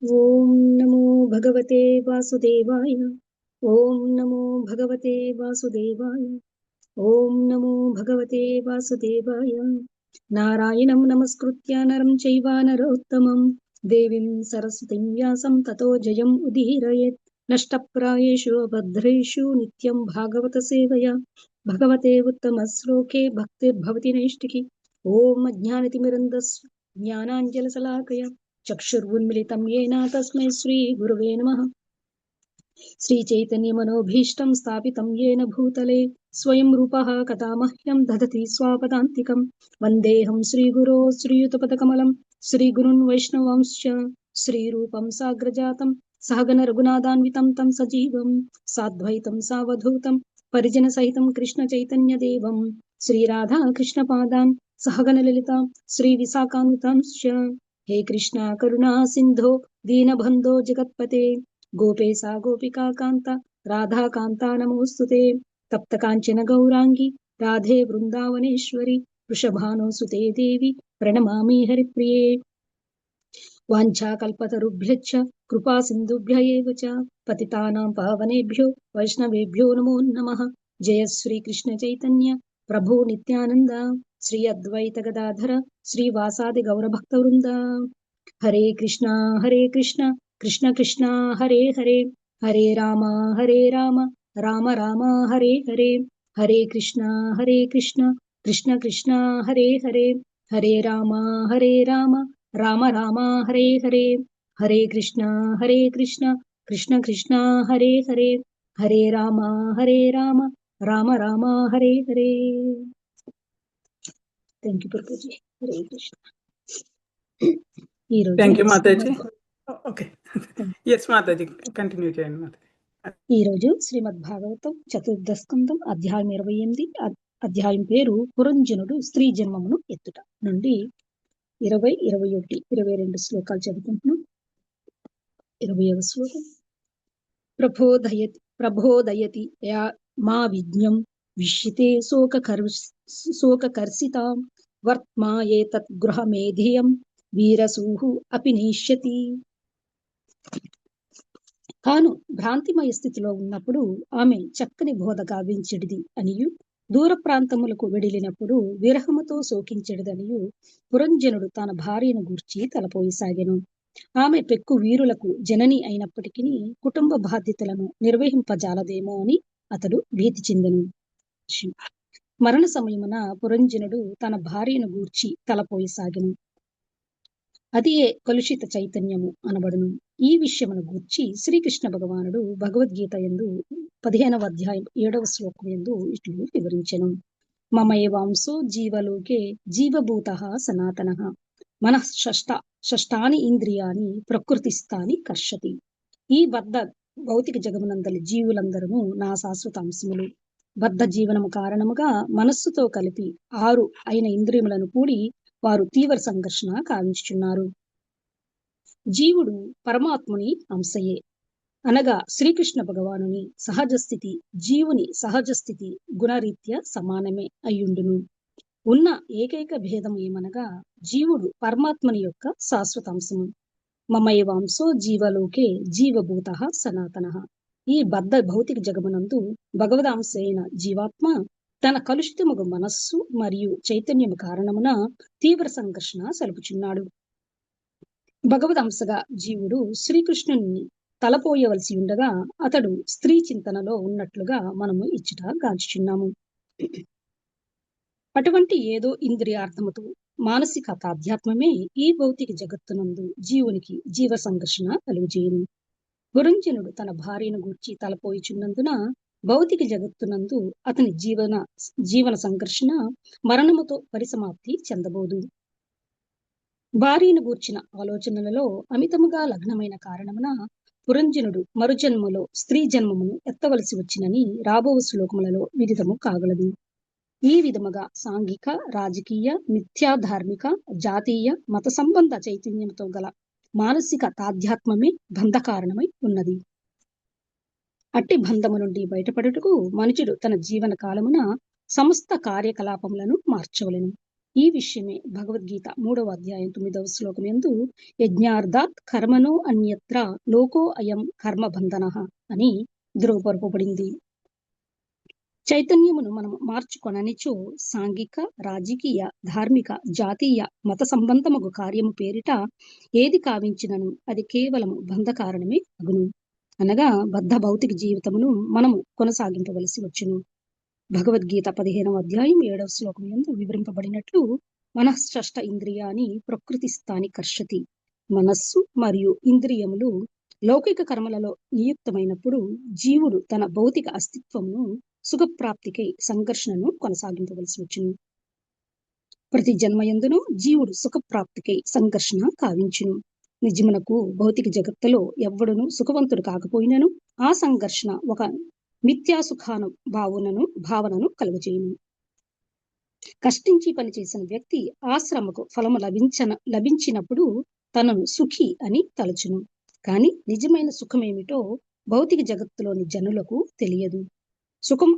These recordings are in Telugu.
ఓం నమో భగవతే వాసుదేవాయ. ఓం నమో భగవతే వాసుదేవాయ. ఓం నమో భగవతే వాసుదేవాయ. నారాయణం నమస్కృత్య నరం చైవ నరోత్తమం దేవీం సరస్వతిం వ్యాసం తతో జయం ఉదీరయేత్. నష్టప్రాయేషు భద్రేషు నిత్యం భాగవత సేవయా భగవతే ఉత్తమ శ్లోకే భక్తిర్భవతి నైష్టికి. ఓం అజ్ఞానతిమిరంధస్య జ్ఞానాంజనశలాకయ చక్షుర్వున్మిళితం येन తస్మై శ్రీ గురవే నమః. श्रीचैतन्यमनोभीष्टं स्थापितं येन भूतले स्वयं रूपः कदा मह्यं ददति स्वापदान्तिकं। वन्देऽहं श्रीगुरो श्रीयुतपदकमलं श्रीगुरुन् वैष्णवांश्च श्रीरूपं साग्रजातं सहगण रघुनाथान्वितं तं सजीवं साद्वैतं सावधूतं परिजनसहितं कृष्णचैतन्यदेवं श्रीराधा कृष्णपादान् सहगण ललिता श्रीविशाखान्वितांश्च। हे कृष्णा करुणा सिन्धो दीनबन्धो जगत्पते गोपेशा गोपिका कान्ता राधा कान्ता नमोस्तुते। तप्त काञ्चन गौरांगी राधे वृंदावनेश्वरी वृषभानुसुते देवी प्रणमामि हरिप्रिये। वाञ्छाकल्पतरुभ्यश्च कृपा सिन्धुभ्य एव च पतितानां पावनेभ्यो वैष्णवेभ्यो नमो नमः। जय श्री कृष्ण चैतन्य प्रभु नित्यानंद श्री अद्वैत गदाधर श्रीवासादि गौरभक्तवृंद। Hare Krishna Krishna Krishna Hare Hare Hare Rama Rama Rama Hare Hare. Hare Krishna Krishna Krishna Hare Hare Hare Rama Rama Rama Hare Hare. Hare Krishna Krishna Krishna Hare Hare Hare Rama Rama Rama Hare Hare. Thank you Prabhu ji. Hare Krishna. Thank you Mataji. Okay, yes Mataji, continue చేయండి మాతాజీ. ఈ రోజు శ్రీమద్ భాగవతం చతుర్థ స్కందం అధ్యాయం 28. అధ్యాయం పేరు పురంజనుడు స్త్రీ జన్మమును ఎత్తుట నుండి 20, 21, 22 శ్లోకాలు చదువుకుంటున్నాం. 20వ శ్లోకం. ప్రభోదయతి యా మా విజ్ఞం విశ్యతే శోకకర్షితాం వర్త్మా ఏతత్ గృహమేధియం వీరసూహు అపి నేష్యతి. తాను భ్రాంతిమయ స్థితిలో ఉన్నప్పుడు ఆమె చక్కని బోధ గావించెడిది అనియు, దూర ప్రాంతములకు వెడిలినప్పుడు విరహముతో శోకించెడిదనియు పురంజనుడు తన భార్యను గూర్చి తలపోయసాగెను. ఆమె పెక్కు వీరులకు జనని అయినప్పటికీ కుటుంబ బాధ్యతలను నిర్వహింపజాలదేమో అని అతడు భీతి చెందెను. మరణ సమయమున పురంజనుడు తన భార్యను గూర్చి తలపోయసాగెను. అదియే కలుషిత చైతన్యము అనబడును. ఈ విషయమును గూర్చి శ్రీకృష్ణ భగవానుడు భగవద్గీత యందు 15వ అధ్యాయం 7వ శ్లోకం యందు ఇట్లు వివరించెను. మమైవాంసో జీవలోకే జీవభూతః సనాతనః మనః షష్టాని ఇంద్రియాని ప్రకృతిస్థాని కర్షతి. ఈ బద్ధ భౌతిక జగమునందలి జీవులందరూ నా శాశ్వత అంశములు. బద్ధ జీవనము కారణముగా మనస్సుతో కలిపి 6 అయిన ఇంద్రియములను కూడి వారు తీవ్ర సంఘర్షణ కావించుచున్నారు. జీవుడు పరమాత్ముని అంశయే అనగా శ్రీకృష్ణ భగవానుని సహజ స్థితి జీవుని సహజ స్థితి గుణరీత్యా సమానమే అయ్యుండును. ఉన్న ఏకైక భేదం ఏమనగా జీవుడు పరమాత్మని యొక్క శాశ్వతాంశము. మమైవాంసో జీవలోకే జీవభూతః సనాతనః. ఈ బద్ధ భౌతిక జగమునందు భగవదాంశ అయిన జీవాత్మ తన కలుషితముగు మనస్సు మరియు చైతన్యము కారణమున తీవ్ర సంఘర్షణ సలుపుచున్నాడు. భగవదంశగా జీవుడు శ్రీకృష్ణుని తలపోయవలసి ఉండగా అతడు స్త్రీ చింతనలో ఉన్నట్లుగా మనము ఇచ్చుట గాంచుచున్నాము. అటువంటి ఏదో ఇంద్రియార్థముతో మానసిక తాధ్యాత్మమే ఈ భౌతిక జగత్తునందు జీవునికి జీవ సంఘర్షణ కలుగుచేయును. పురంజనుడు తన భార్యను గూర్చి తలపోయిచున్నందున భౌతిక జగత్తునందు అతని జీవన సంఘర్షణ మరణముతో పరిసమాప్తి చెందబోదు. భార్యను గూర్చిన ఆలోచనలలో అమితముగా లగ్నమైన కారణమున పురంజనుడు మరుజన్మలో స్త్రీ జన్మమును ఎత్తవలసి వచ్చినని రాబో శ్లోకములలో విదితము కాగలదు. ఈ విధముగా సాంఘిక, రాజకీయ, మిథ్యాధార్మిక, జాతీయ, మత సంబంధ చైతన్యంతో గల మానసిక తాధ్యాత్మమే బంధ కారణమై ఉన్నది. అట్టి బంధము నుండి బయటపడుటకు మనుషుడు తన జీవన కాలమున సమస్త కార్యకలాపములను మార్చవలెను. ఈ విషయమే భగవద్గీత 3వ అధ్యాయం 9వ శ్లోకం యందు యజ్ఞార్థాత్ కర్మణో అన్యత్ర లోకో అయం కర్మబంధనః అని ధృవపరపబడింది. చైతన్యమును మనం మార్చుకొననిచో సాంఘిక, రాజకీయ, ధార్మిక, జాతీయ, మత సంబంధముగు కార్యము పేరిట ఏది కావించినను అది కేవలము బంధ కారణమే అగును. అనగా బద్ధ భౌతిక జీవితమును మనము కొనసాగింపవలసి వచ్చును. భగవద్గీత 15వ అధ్యాయం 7వ శ్లోకం యందు వివరింపబడినట్లు మనఃషష్ఠ ఇంద్రియాని ప్రకృతి స్థాని కర్షతి. మనస్సు మరియు ఇంద్రియములు లౌకిక కర్మలలో నియుక్తమైనప్పుడు జీవుడు తన భౌతిక అస్తిత్వమును సుఖప్రాప్తికై సంఘర్షణను కొనసాగింపవలసి వచ్చును. ప్రతి జన్మయందును జీవుడు సుఖప్రాప్తికై సంఘర్షణ కావించును. నిజమునకు భౌతిక జగత్తులో ఎవ్వడును సుఖవంతుడు కాకపోయినను ఆ సంఘర్షణ ఒక మిథ్యాసుఖాను భావనను కలుగజేయును. కష్టించి పనిచేసిన వ్యక్తి ఆ శ్రమకు ఫలము లభించినప్పుడు తనను సుఖి అని తలచును. కాని నిజమైన సుఖమేమిటో భౌతిక జగత్తులోని జనులకు తెలియదు. సుఖం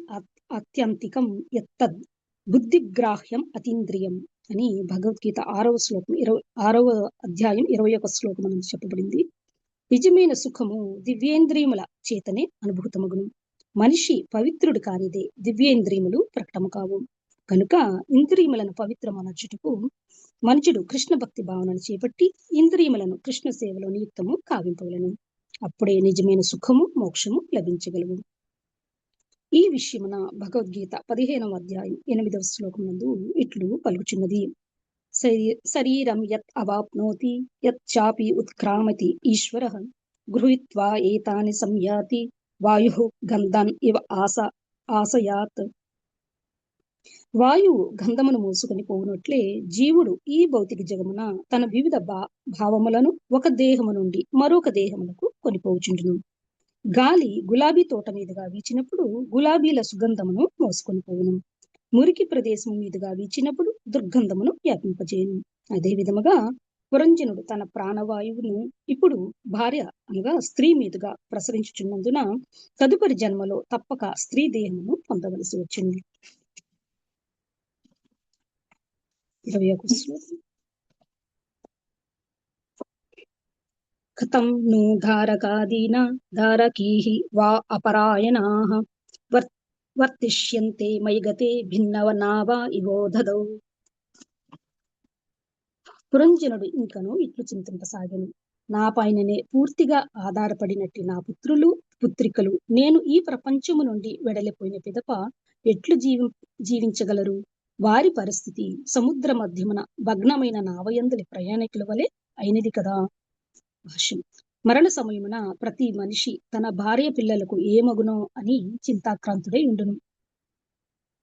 అత్యంతికం ఎత్తద్ బుద్ధిగ్రాహ్యం అతీంద్రియం అని భగవద్గీత 6వ అధ్యాయం 21వ శ్లోకం నుంచి చెప్పబడింది. నిజమైన సుఖము దివ్యేంద్రియముల చేతనే అనుభూతమగును. మనిషి పవిత్రుడు కానిదే దివ్యేంద్రియములు ప్రకటము కావు. కనుక ఇంద్రియములను పవిత్రమనర్చుటకు మనుషుడు కృష్ణ భక్తి భావనను చేపట్టి ఇంద్రియములను కృష్ణ సేవలో నియుక్తము కావింపవలను. అప్పుడే నిజమైన సుఖము మోక్షము లభించగలవు. ఈ విషయమున భగవద్గీత 15వ అధ్యాయం 8వ శ్లోకం నందు ఇట్లు పలుకుచున్నది. శరీరం యత్ అవాప్నోతి యత్ చాపి ఉత్క్రామతి ఈశ్వరః గృహీత్వా ఏతాని సంయాతి వాయుః గంధం ఇవ ఆసయాత్. వాయువు గంధమును మోసుకొని పోవునట్లే జీవుడు ఈ భౌతిక జగమున తన వివిధ భావములను ఒక దేహము నుండి మరొక దేహమునకు కొనిపోవుచుండును. గాలి గులాబీ తోట మీదుగా వీచినప్పుడు గులాబీల సుగంధమును మోసుకొని పోవును. మురికి ప్రదేశం మీదుగా వీచినప్పుడు దుర్గంధమును వ్యాపింపజేయును. అదే విధముగా పురంజనుడు తన ప్రాణవాయువును ఇప్పుడు భార్య అనగా స్త్రీ మీదుగా ప్రసరించుచున్నందున తదుపరి జన్మలో తప్పక స్త్రీ దేహమును పొందవలసి వచ్చింది. 21వ శ్లోకం. కథం ను ధారకాదీనా ధారకీః వా అపరాయణాః వర్తిష్యంతే మయి గతే భిన్నవనావా ఇవో దదౌ. పురంజనుడు ఇంకను ఇట్లు చింతింపసాగెను. నా పైననే పూర్తిగా ఆధారపడినట్టి నా పుత్రులు పుత్రికలు నేను ఈ ప్రపంచము నుండి వెడలిపోయిన పిదప ఎట్లు జీవించగలరు? వారి పరిస్థితి సముద్ర మధ్యమున భగ్నమైన నావయందులి ప్రయాణికుల వలె అయినది కదా. భాష్యం. మరణ సమయమున ప్రతి మనిషి తన భార్య పిల్లలకు ఏమగునో అని చింతాక్రాంతుడై ఉండును.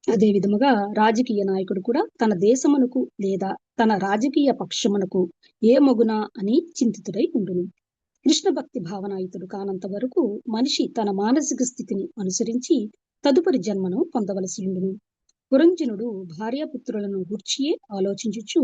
అదే విధముగా రాజకీయ నాయకుడు కూడా తన దేశమునకు లేదా తన రాజకీయ పక్షమునకు ఏమగునా అని చింతితుడై ఉండును. కృష్ణ భక్తి భావనాయుతుడు కానంత వరకు మనిషి తన మానసిక స్థితిని అనుసరించి తదుపరి జన్మను పొందవలసి ఉండును. పురంజనుడు భార్యాపుత్రులను గూర్చియే ఆలోచించుచు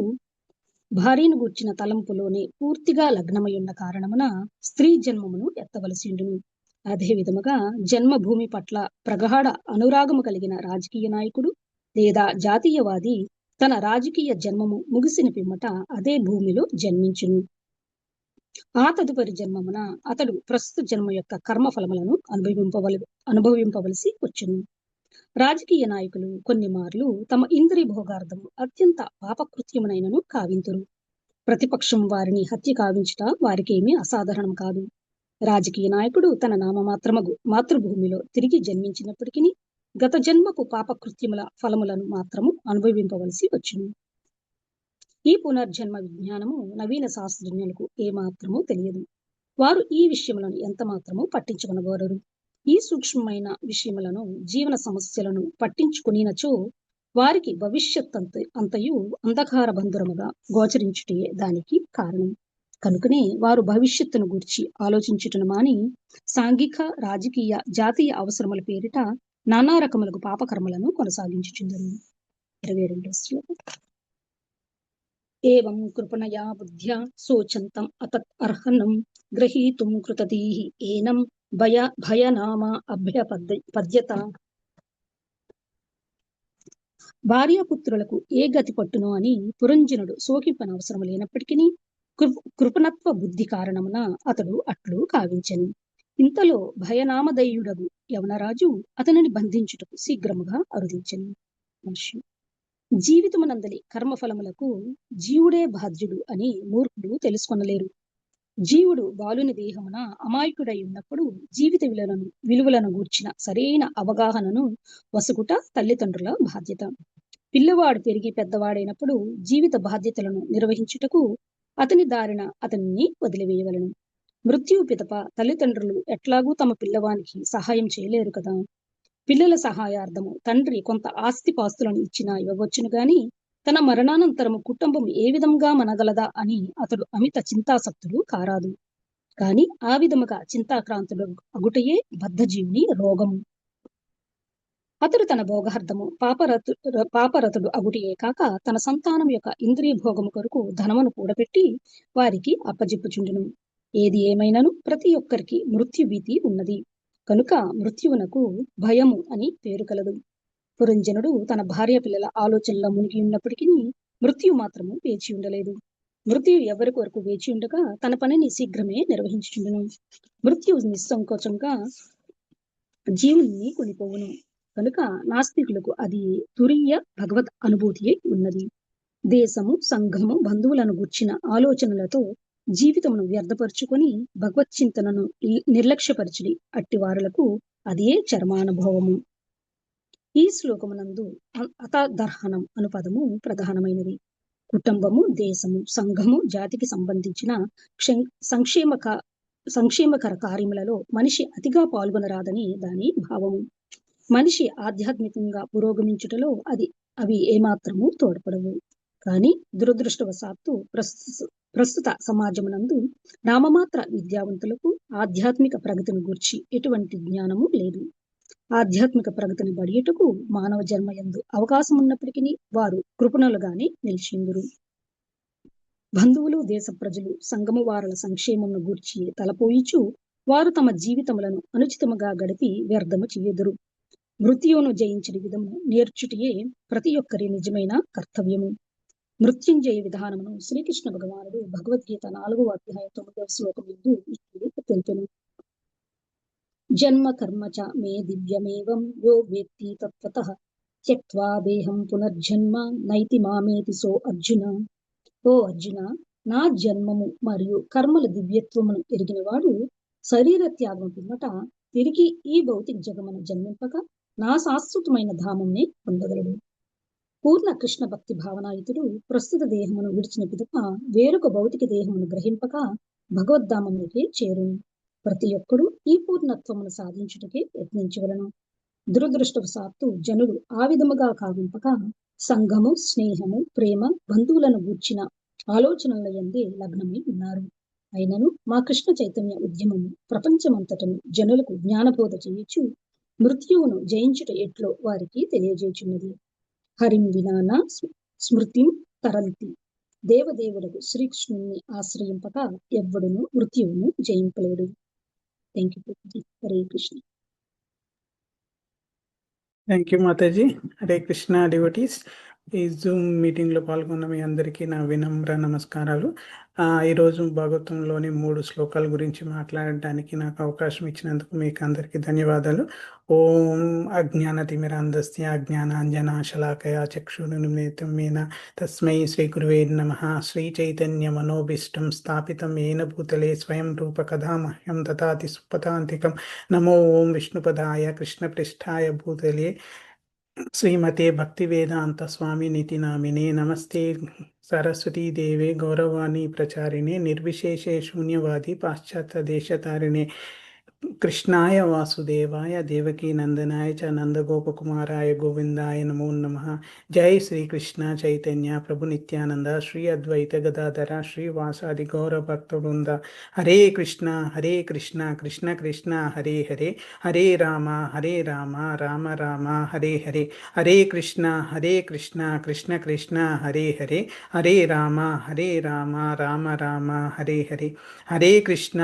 భార్యను గూర్చిన తలంపులోనే పూర్తిగా లగ్నమయున్న కారణమున స్త్రీ జన్మమును ఎత్తవలసి ఉండును. అదే విధముగా జన్మభూమి పట్ల ప్రగాఢ అనురాగము కలిగిన రాజకీయ నాయకుడు లేదా జాతీయవాది తన రాజకీయ జన్మము ముగిసిన పిమ్మట అదే భూమిలో జన్మించును. ఆ తదుపరి జన్మమున అతడు ప్రస్తుత జన్మ యొక్క కర్మఫలములను అనుభవింపవలసి వచ్చును. రాజకీయ నాయకులు కొన్ని మార్లు తమ ఇంద్రియ భోగార్థము అత్యంత పాపకృత్యమునైనను కావింతురు. ప్రతిపక్షం వారిని హత్య కావించుట వారికేమీ అసాధారణం కాదు. రాజకీయ నాయకుడు తన నామమాత్రమగు మాతృభూమిలో తిరిగి జన్మించినప్పటికీ గత జన్మపు పాపకృత్యముల ఫలములను మాత్రము అనుభవింపవలసి వచ్చును. ఈ పునర్జన్మ విజ్ఞానము నవీన శాస్త్రజ్ఞులకు ఏమాత్రమూ తెలియదు. వారు ఈ విషయములను ఎంత మాత్రము పట్టించుకొనగోరరు. ఈ సూక్ష్మమైన విషయములను జీవన సమస్యలను పట్టించుకునినచో వారికి భవిష్యత్ అంతయు అంధకార బంధురముగా గోచరించుటే దానికి కారణం. కనుకనే వారు భవిష్యత్తును గూర్చి ఆలోచించుటను మాని సాంఘిక, రాజకీయ, జాతీయ అవసరముల పేరిట నానా రకములకు పాపకర్మలను కొనసాగించుచుందరు. 22వ శ్లోకం. ఏవం కృపణయా బుద్ధ్యా శోచంతం అతత్ అర్హనం గ్రహీతుం కృతధీః ఏనం భయనామా అభ్యపద్యత. భార్యాపుత్రులకు ఏ గతి పట్టునో అని పురంజనుడు శోకింపనవసరం లేనప్పటికీ కృపణత్వ బుద్ధి కారణమున అతడు అట్లు కావించెను. ఇంతలో భయనామధేయుడగు యవనరాజు అతనిని బంధించుటకు శీఘ్రముగా అరుదించెను. జీవితమునందలి కర్మఫలములకు జీవుడే బాధ్యుడు అని మూర్ఖుడు తెలుసుకొనలేరు. జీవుడు బాలుని దేహమున అమాయకుడై ఉన్నప్పుడు జీవిత విలువలను గూర్చిన సరైన అవగాహనను వసుకుట తల్లిదండ్రుల బాధ్యత. పిల్లవాడు పెరిగి పెద్దవాడైనప్పుడు జీవిత బాధ్యతలను నిర్వహించుటకు అతని దారిన అతన్ని వదిలివేయవలను. మృత్యువు పిదప తల్లిదండ్రులు ఎట్లాగూ తమ పిల్లవానికి సహాయం చేయలేరు కదా. పిల్లల సహాయార్థము తండ్రి కొంత ఆస్తిపాస్తులను ఇచ్చినా ఇవ్వవచ్చును గాని తన మరణానంతరము కుటుంబం ఏ విధంగా మనగలదా అని అతడు అమిత చింతాసక్తుడు కారాదు. కాని ఆ విధముగా చింతాక్రాంతుడు అగుటయే బద్ధజీవుని రోగము. అతడు తన భోగార్థము పాపరతుడు అగుటియే కాక తన సంతానం యొక్క ఇంద్రియ భోగము కొరకు ధనమును కూడబెట్టి వారికి అప్పజెప్పుచుండును. ఏది ఏమైనను ప్రతి ఒక్కరికి మృత్యు భీతి ఉన్నది కనుక మృత్యువునకు భయము అని పేరు కలదు. పురంజనుడు తన భార్య పిల్లల ఆలోచనలో మునిగి ఉన్నప్పటికీ మృత్యు మాత్రము వేచి ఉండలేదు. మృత్యు ఎవరి కొరకు వేచి ఉండగా తన పనిని శీఘ్రమే నిర్వహించుచుండును. మృత్యు నిస్సంకోచంగా జీవుని కొనిపోవును కనుక నాస్తికులకు అది తురీయ భగవద్ అనుభూతి ఉన్నది. దేశము, సంఘము, బంధువులను గూర్చిన ఆలోచనలతో జీవితమును వ్యర్థపరుచుకొని భగవత్ చింతనను నిర్లక్ష్యపరచుడి అట్టివారులకు అదే చర్మానుభవము. ఈ శ్లోకమునందు అతదర్హనం అను పదము ప్రధానమైనది. కుటుంబము, దేశము, సంఘము, జాతికి సంబంధించిన సంక్షేమకర కార్యములలో మనిషి అతిగా పాల్గొనరాదని దాని భావము. మనిషి ఆధ్యాత్మికంగా పురోగమించుటలో అవి ఏమాత్రము తోడ్పడవు. కానీ దురదృష్టవశాత్తు ప్రస్తుత సమాజమునందు నామమాత్ర విద్యావంతులకు ఆధ్యాత్మిక ప్రగతిని గూర్చి ఎటువంటి జ్ఞానము లేదు. ఆధ్యాత్మిక ప్రగతిని బడియటకు మానవ జన్మయందు అవకాశం ఉన్నప్పటికీ వారు కృపణలుగానే నిలిచిందురు. బంధువులు, దేశ ప్రజలు, సంఘము వారుల సంక్షేమమును గూర్చి తలపోయిచు వారు తమ జీవితములను అనుచితముగా గడిపి వ్యర్థము చెయ్యుదురు. మృత్యువును జయించిన విధము నేర్చుటియే ప్రతి ఒక్కరి నిజమైన కర్తవ్యము. మృత్యుంజయ విధానమును శ్రీకృష్ణ భగవానుడు భగవద్గీత 4వ అధ్యాయం 9వ శ్లోకం యందు తెలిపెను. జన్మ కర్మ చ మే దివ్యమేవం యో వేత్తి తత్వతః త్యక్త్వా దేహం పునర్జన్మ నైతి మామేతి సో అర్జున. ఓ అర్జున, నా జన్మము మరియు కర్మల దివ్యత్వమును ఎరిగినవాడు శరీర త్యాగం పిమ్మట తిరిగి ఈ భౌతిక జగమున జన్మింపక నా శాశ్వతమైన ధామంనే పొందగలడు. పూర్ణ కృష్ణ భక్తి భావనాయుతుడు ప్రస్తుత దేహమును విడిచిన పిదప వేరొక భౌతిక దేహమును గ్రహింపక భగవద్ధామంలోకి చేరును. ప్రతి ఒక్కరూ ఈ పూర్ణత్వమును సాధించుటకే యత్నించవలను. దురదృష్టవశాత్తు జనులు ఆ విధముగా కావింపక సంఘము, స్నేహము, ప్రేమ, బంధువులను గూర్చిన ఆలోచనల యందే లగ్నమై ఉన్నారు. అయినను మా కృష్ణ చైతన్య ఉద్యమము ప్రపంచమంతటను జనులకు జ్ఞానబోధ చేయుచు మృత్యువును జయించుట ఎట్లో వారికి తెలియజేయుచున్నది. హరిం వినానా స్మృతిం తరంతి. దేవదేవుడకు శ్రీకృష్ణుని ఆశ్రయింపక ఎవ్వడును మృత్యువును జయింపలేడు. Thank you. Hare Krishna. Thank you Mataji. Hare Krishna devotees. ఈ జూమ్ మీటింగ్లో పాల్గొన్న మీ అందరికీ నా వినమ్ర నమస్కారాలు. ఈరోజు భాగవతంలోని 3 శ్లోకాల గురించి మాట్లాడడానికి నాకు అవకాశం ఇచ్చినందుకు మీకు అందరికీ ధన్యవాదాలు. ఓం అజ్ఞానతిమిరాంధస్య అజ్ఞానాంజనాశలాకయా చక్షురున్మిలితం తస్మై శ్రీ గురువే నమః. శ్రీ చైతన్య మనోభీష్టం స్థాపితం ఏన భూతలే స్వయం రూప కథా మహ్యం దదాతి సుపదాంతికం. నమో ఓం విష్ణుపదాయ కృష్ణపృష్ఠాయ భూతలే శ్రీమతే భక్తి వేదాంత స్వామి నితి నామినే. నమస్తే సరస్వతీ దేవే గౌరవాణి ప్రచారిణే నిర్విశేషే శూన్యవాది పాశ్చాత్య దేశతారిణే. కృష్ణాయ వాసుదేవాయ దేవకీ నందనాయ చ నందగోపకుమారాయ గోవిందాయ నమో నమః. జై శ్రీకృష్ణ చైతన్య ప్రభు నిత్యానంద శ్రీ అద్వైత గదాధర శ్రీ వాసాది గౌర భక్తవృంద. హరే కృష్ణ కృష్ణ కృష్ణ హరే హరే, హరే రామ రామ రామ హరే హరే. హరే కృష్ణ కృష్ణ కృష్ణ హరే హరే, హరే రామ రామ రామ హరే హరే. హరే కృష్ణ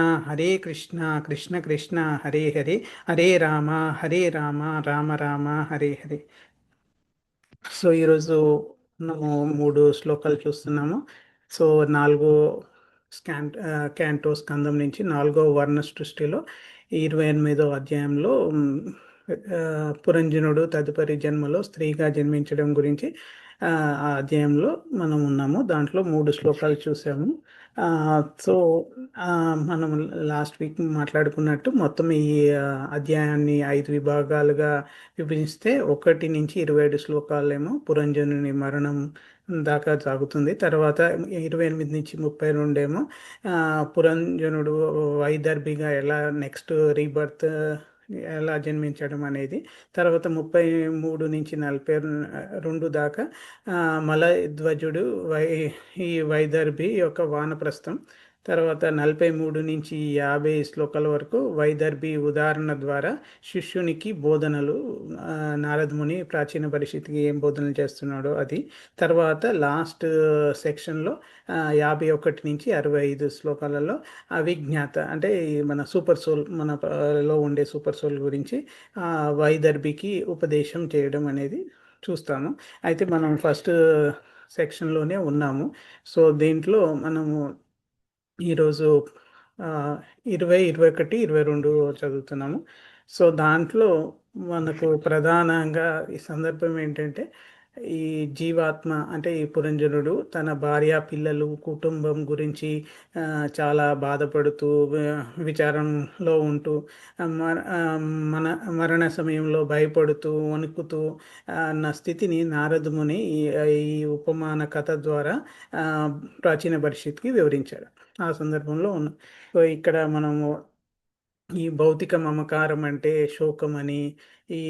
కృష్ణ కృష్ణ హరే హరే, హరే రామ రామ రామ హరే హరే. సో ఈరోజు మనము 3 శ్లోకాలు చూస్తున్నాము. సో 4 క్యాంటో స్కందం నుంచి 4వ వర్ణ సృష్టిలో 28వ అధ్యాయంలో పురంజనుడు తదుపరి జన్మలో స్త్రీగా జన్మించడం గురించి ఆ అధ్యాయంలో మనం ఉన్నాము. దాంట్లో 3 శ్లోకాలు చూసాము. సో మనం లాస్ట్ వీక్ మాట్లాడుకున్నట్టు మొత్తం ఈ అధ్యాయాన్ని 5 విభాగాలుగా విభజిస్తే 1 నుంచి 27 శ్లోకాలేమో పురంజనుని మరణం దాకా సాగుతుంది. తర్వాత 28 నుంచి 32 ఏమో పురంజనుడు వైదర్భిగా ఎలా నెక్స్ట్ రీబర్త్ ఎలా జన్మించడం అనేది. తర్వాత 33 నుంచి 42 దాకా మలధ్వజుడు ఈ వైదర్భి యొక్క వానప్రస్థం. తర్వాత 43 నుంచి 50 శ్లోకాల వరకు వైదర్భి ఉదాహరణ ద్వారా శిష్యునికి బోధనలు, నారదముని ప్రాచీన పరిషత్కి ఏం బోధనలు చేస్తున్నాడో అది. తర్వాత లాస్ట్ సెక్షన్లో 51 నుంచి 65 శ్లోకాలలో అవిజ్ఞాత అంటే మన సూపర్ సోల్, మనలో ఉండే సూపర్ సోల్ గురించి వైదర్భికి ఉపదేశం చేయడం అనేది చూస్తాము. అయితే మనం ఫస్ట్ సెక్షన్లోనే ఉన్నాము. సో దీంట్లో మనము ఈరోజు 20, 21, 22 చదువుతున్నాము. సో దాంట్లో మనకు ప్రధానంగా ఈ సందర్భం ఏంటంటే, ఈ జీవాత్మ అంటే ఈ పురంజనుడు తన భార్య, పిల్లలు, కుటుంబం గురించి చాలా బాధపడుతూ విచారంలో ఉంటూ మన మరణ సమయంలో భయపడుతూ వణుకుతూ నా స్థితిని నారదముని ఈ ఉపమాన కథ ద్వారా ప్రాచీన పరిషత్కి వివరించాడు. ఆ సందర్భంలో ఉన్నాం. సో ఇక్కడ మనము ఈ భౌతిక మమకారం అంటే శోకం అని, ఈ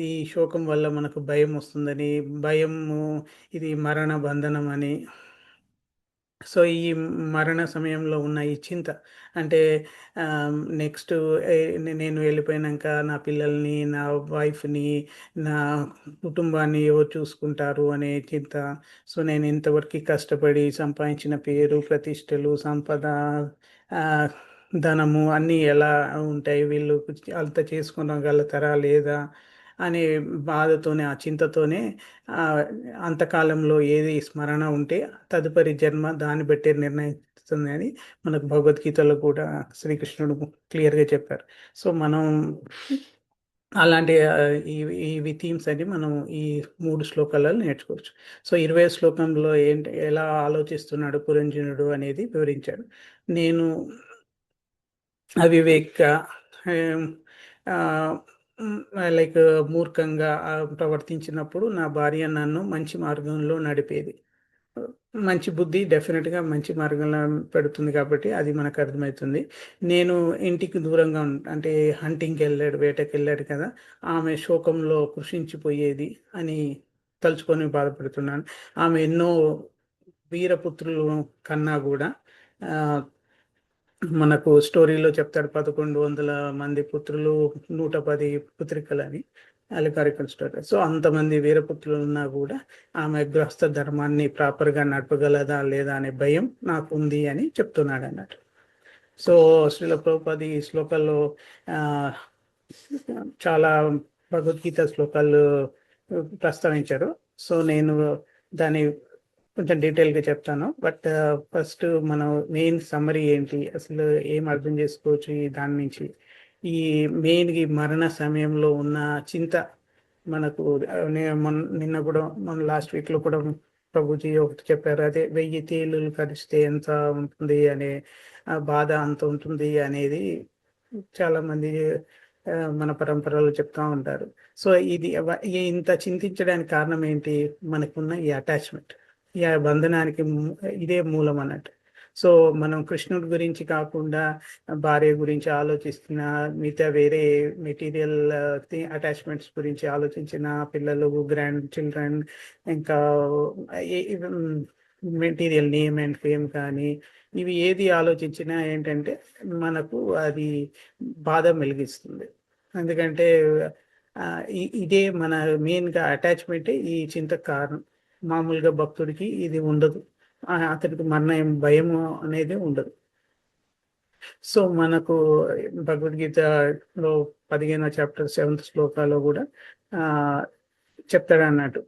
ఈ శోకం వల్ల మనకు భయం వస్తుందని, భయము ఇది మరణ బంధనం అని. సో ఈ మరణ సమయంలో ఉన్న ఈ చింత అంటే నెక్స్ట్ నేను వెళ్ళిపోయాక నా పిల్లల్ని, నా వైఫ్ని, నా కుటుంబాన్ని ఎవరు చూసుకుంటారు అనే చింత. సో నేను ఇంతవరకు కష్టపడి సంపాదించిన పేరు, ప్రతిష్టలు, సంపద, ధనము అన్నీ ఎలా ఉంటాయి, వీళ్ళు అంత చేసుకోగలుగుతారా లేదా అనే బాధతోనే, ఆ చింతతోనే అంతకాలంలో ఏది స్మరణ ఉంటే తదుపరి జన్మ దాన్ని బట్టే నిర్ణయిస్తుంది అని మనకు భగవద్గీతలో కూడా శ్రీకృష్ణుడు క్లియర్గా చెప్పారు. సో మనం అలాంటి ఇవి థీమ్స్ అని మనం ఈ 3 శ్లోకాలలో నేర్చుకోవచ్చు. సో 20 శ్లోకంలో ఎలా ఆలోచిస్తున్నాడు పురంజనుడు అనేది వివరించాడు. నేను అవివేక లైక్ మూర్ఖంగా ప్రవర్తించినప్పుడు నా భార్య నన్ను మంచి మార్గంలో నడిపేది. మంచి బుద్ధి డెఫినెట్గా మంచి మార్గంలో పెడుతుంది కాబట్టి అది మనకు అర్థమవుతుంది. నేను ఇంటికి దూరంగా అంటే హంటింగ్కి వెళ్ళాడు, వేటకి వెళ్ళాడు కదా, ఆమె శోకంలో కృషించిపోయేది అని తలుచుకొని బాధపడుతున్నాను. ఆమె ఎన్నో వీరపుత్రులు కన్నా కూడా మనకు స్టోరీలో చెప్తాడు 1100 మంది పుత్రులు, 110 పుత్రికలని అలికారికల్ స్టోరీ. సో అంతమంది వీరపుత్రులు ఉన్నా కూడా ఆమె గృహస్థ ధర్మాన్ని ప్రాపర్గా నడపగలదా లేదా అనే భయం నాకు ఉంది అని చెప్తున్నాడు అన్నట్టు. సో శ్రీల ప్రభుపాద ఈ శ్లోకాల్లో చాలా భగవద్గీత శ్లోకాలు ప్రస్తావించారు. సో నేను దాని కొంచెం డీటెయిల్గా చెప్తాను. బట్ ఫస్ట్ మనం మెయిన్ సమ్మరీ ఏంటి, అసలు ఏం అర్థం చేసుకోవచ్చు ఈ దాని నుంచి. ఈ మెయిన్ ఈ మరణ సమయంలో ఉన్న చింత మనకు నిన్న కూడా మన లాస్ట్ వీక్లో కూడా ప్రభుజీ ఒకటి చెప్పారు. అదే 1000 తేలులు కరిస్తే ఎంత ఉంటుంది అనే బాధ అంత ఉంటుంది అనేది చాలామంది మన పరంపరలో చెప్తా ఉంటారు. సో ఇది ఇంత చింతించడానికి కారణం ఏంటి, మనకున్న ఈ అటాచ్మెంట్, ఈ బంధనానికి ఇదే మూలం అన్నట్టు. సో మనం కృష్ణుడి గురించి కాకుండా భార్య గురించి ఆలోచిస్తున్న, మిగతా వేరే మెటీరియల్ అటాచ్మెంట్స్ గురించి ఆలోచించిన, పిల్లలు, గ్రాండ్ చిల్డ్రన్, ఇంకా మెటీరియల్ నేమ్ అండ్ ఫేమ్ కానీ ఇవి ఏది ఆలోచించినా ఏంటంటే మనకు అది బాధ మెలిగిస్తుంది. ఎందుకంటే ఇదే మన మెయిన్గా అటాచ్మెంటే ఈ చింతకు కారణం. మామూలుగా భక్తుడికి ఇది ఉండదు, అతనికి మరణం భయము అనేది ఉండదు. సో మనకు భగవద్గీతలో 15వ చాప్టర్ 7th శ్లోకాలో కూడా చెప్తాడు అన్నట్టు,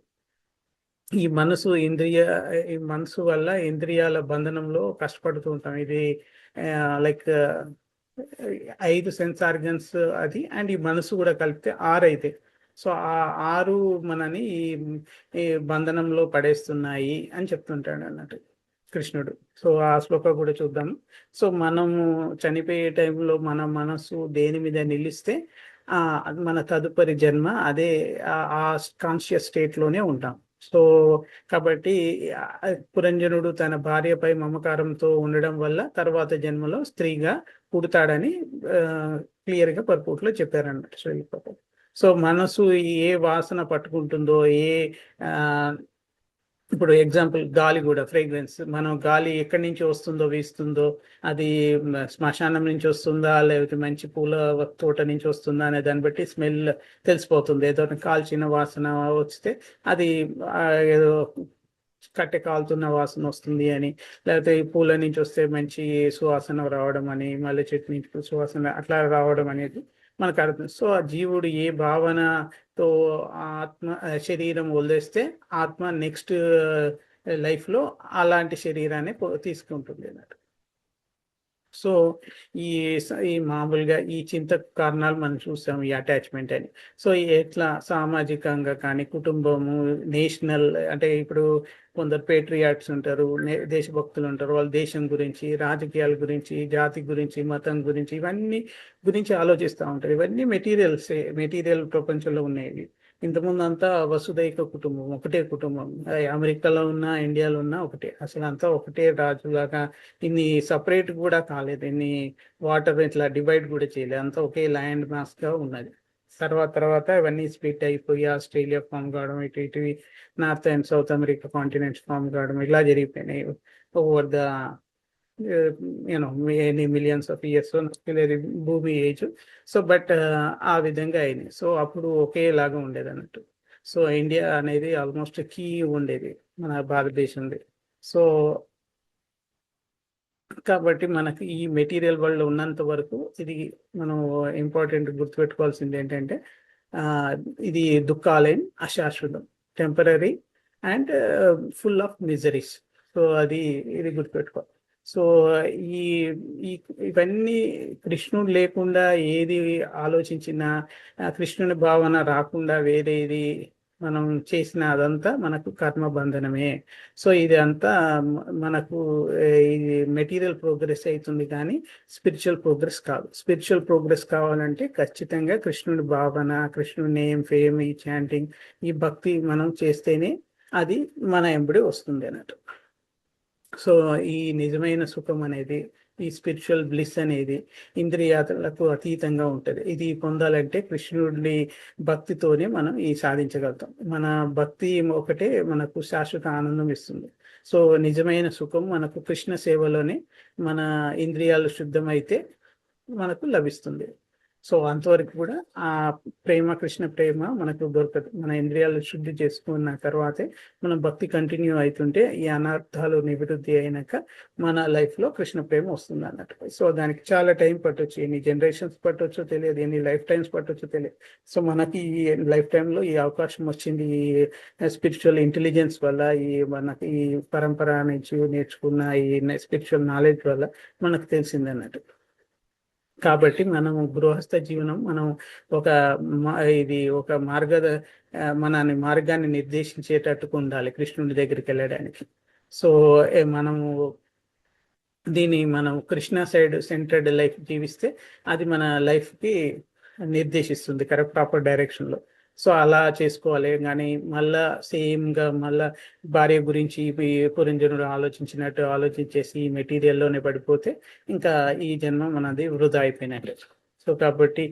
ఈ మనసు వల్ల ఇంద్రియాల బంధనంలో కష్టపడుతూ ఉంటాం. ఇది లైక్ 5 సెన్స్ ఆర్గన్స్ అది, అండ్ ఈ మనసు కూడా కలిపితే 6 అయితే. సో ఆ 6 మనని ఈ బంధనంలో పడేస్తున్నాయి అని చెప్తుంటాడు అన్నట్టు కృష్ణుడు. సో ఆ శ్లోక కూడా చూద్దాము. సో మనము చనిపోయే టైంలో మన మనసు దేని మీద నిలిస్తే మన తదుపరి జన్మ అదే ఆ కాన్షియస్ స్టేట్ లోనే ఉంటాం. సో కాబట్టి పురంజనుడు తన భార్యపై మమకారంతో ఉండడం వల్ల తర్వాత జన్మలో స్త్రీగా పుడతాడని క్లియర్ గా పర్పూట్లో చెప్పారన్నమాట శ్రీల ప్రభుపాద. సో మనసు ఏ వాసన పట్టుకుంటుందో, ఇప్పుడు ఎగ్జాంపుల్ గాలి కూడా, ఫ్రేగ్రెన్స్, మనం గాలి ఎక్కడి నుంచి వస్తుందో వీస్తుందో, అది శ్మశానం నుంచి వస్తుందా లేకపోతే మంచి పూల తోట నుంచి వస్తుందా అనే దాన్ని బట్టి స్మెల్ తెలిసిపోతుంది. ఏదో కాల్చిన వాసన వస్తే అది ఏదో కట్టె కాలుతున్న వాసన వస్తుంది అని, లేకపోతే ఈ పూల నుంచి వస్తే మంచి సువాసన రావడం అని, మళ్ళీ చెట్టు నుంచి సువాసన అట్లా రావడం అనేది మనకు అర్థం. సో ఆ జీవుడు ఏ భావనతో శరీరం వదిలేస్తే ఆత్మ నెక్స్ట్ లైఫ్ లో అలాంటి శరీరాన్ని తీసుకుంటుంది అన్నట్టు. సో ఈ మామూలుగా ఈ చింతకు కారణాలు మనం చూసాం, ఈ అటాచ్మెంట్ అని. సో ఎట్లా సామాజికంగా కానీ, కుటుంబము, నేషనల్, అంటే ఇప్పుడు కొందరు పేట్రియాట్స్ ఉంటారు, దేశభక్తులు ఉంటారు, వాళ్ళు దేశం గురించి, రాజకీయాల గురించి, జాతి గురించి, మతం గురించి, ఇవన్నీ గురించి ఆలోచిస్తూ ఉంటారు. ఇవన్నీ మెటీరియల్ ప్రపంచంలో ఉన్నాయి. ఇంతకుముందు అంతా వసుదైక కుటుంబం, ఒకటే కుటుంబం. అమెరికాలో ఉన్నా, ఇండియాలో ఉన్నా ఒకటే, అసలు అంతా ఒకటే రాజులాగా. ఇన్ని సపరేట్ కూడా కాలేదు, ఇన్ని వాటర్ ఇట్లా డివైడ్ కూడా చేయలేదు, అంతా ఒకే ల్యాండ్ మాస్ గా ఉన్నది. తర్వాత ఇవన్నీ స్ప్లిట్ అయిపోయి ఆస్ట్రేలియా ఫామ్ కావడం, ఇటు north and south America continents form కావడం, ఇలా జరిగిపోయినాయి over the any millions of years, భూమి ఏజ్. సో బట్ ఆ విధంగా అయినాయి. సో అప్పుడు ఒకేలాగా ఉండేది అన్నట్టు. సో ఇండియా అనేది ఆల్మోస్ట్ కీ ఉండేది మన భారతదేశంది. సో కాబట్టి మనకి ఈ మెటీరియల్ వరల్డ్ ఉన్నంత వరకు ఇది మనం ఇంపార్టెంట్ గుర్తుపెట్టుకోవాల్సింది ఏంటంటే, ఇది దుఃఖాలయం, అశాశ్వతం, temporary and full of miseries. So ఇది గుర్తుపెట్టుకోవాలి. సో ఇవన్నీ కృష్ణుడు లేకుండా ఏది ఆలోచించినా, కృష్ణుని భావన రాకుండా వేరేది మనం చేసిన అదంతా మనకు కర్మ బంధనమే. సో ఇది అంతా మనకు ఇది మెటీరియల్ ప్రోగ్రెస్ అవుతుంది కానీ స్పిరిచువల్ ప్రోగ్రెస్ కాదు. స్పిరిచువల్ ప్రోగ్రెస్ కావాలంటే ఖచ్చితంగా కృష్ణుడి భావన, కృష్ణుడి నేమ్, ఫేమ్, ఈ చాంటింగ్, ఈ భక్తి మనం చేస్తేనే అది మన ఎంబడి వస్తుంది అన్నట్టు. సో ఈ నిజమైన సుఖం అనేది, ఈ స్పిరిచువల్ బ్లిస్ అనేది ఇంద్రియాలకు అతీతంగా ఉంటుంది. ఇది పొందాలంటే కృష్ణుడి భక్తితోనే మనం సాధించగలుగుతాం. మన భక్తి ఒకటే మనకు శాశ్వత ఆనందం ఇస్తుంది. సో నిజమైన సుఖం మనకు కృష్ణ సేవలోనే మన ఇంద్రియాలు శుద్ధమైతే మనకు లభిస్తుంది. సో అంతవరకు కూడా ఆ కృష్ణ ప్రేమ మనకు దొరకదు. మన ఇంద్రియాలు శుద్ధి చేసుకున్న తర్వాతే మన భక్తి కంటిన్యూ అవుతుంటే ఈ అనర్థాలు నివృత్తి అయినాక మన లైఫ్ లో కృష్ణ ప్రేమ వస్తుంది అన్నట్టు. సో దానికి చాలా టైం పట్టొచ్చు, ఎన్ని జనరేషన్స్ పట్టొచ్చో తెలియదు, ఎన్ని లైఫ్ టైమ్స్ పట్టొచ్చో తెలియదు. సో మనకి ఈ లైఫ్ టైంలో ఈ అవకాశం వచ్చింది ఈ స్పిరిచువల్ ఇంటెలిజెన్స్ వల్ల, మనకి ఈ పరంపర నుంచి నేర్చుకున్న ఈ స్పిరిచువల్ నాలెడ్జ్ వల్ల మనకు తెలిసింది అన్నట్టు. కాబట్టి మనము గృహస్థ జీవనం, మనం ఒక మార్గాన్ని నిర్దేశించేటట్టుగా ఉండాలి కృష్ణుడి దగ్గరికి వెళ్ళడానికి. సో మనం కృష్ణ సైడ్ సెంటర్డ్ లైఫ్ జీవిస్తే అది మన లైఫ్ కి నిర్దేశిస్తుంది ప్రాపర్ డైరెక్షన్ లో. సో అలా చేసుకోవాలి. కానీ మళ్ళా సేమ్ గా మళ్ళా భార్య గురించి పురంజనుడు ఆలోచించినట్టు ఆలోచించేసి ఈ మెటీరియల్లోనే పడిపోతే ఇంకా ఈ జన్మ మనది వృధా అయిపోయినట్టు. సో కాబట్టి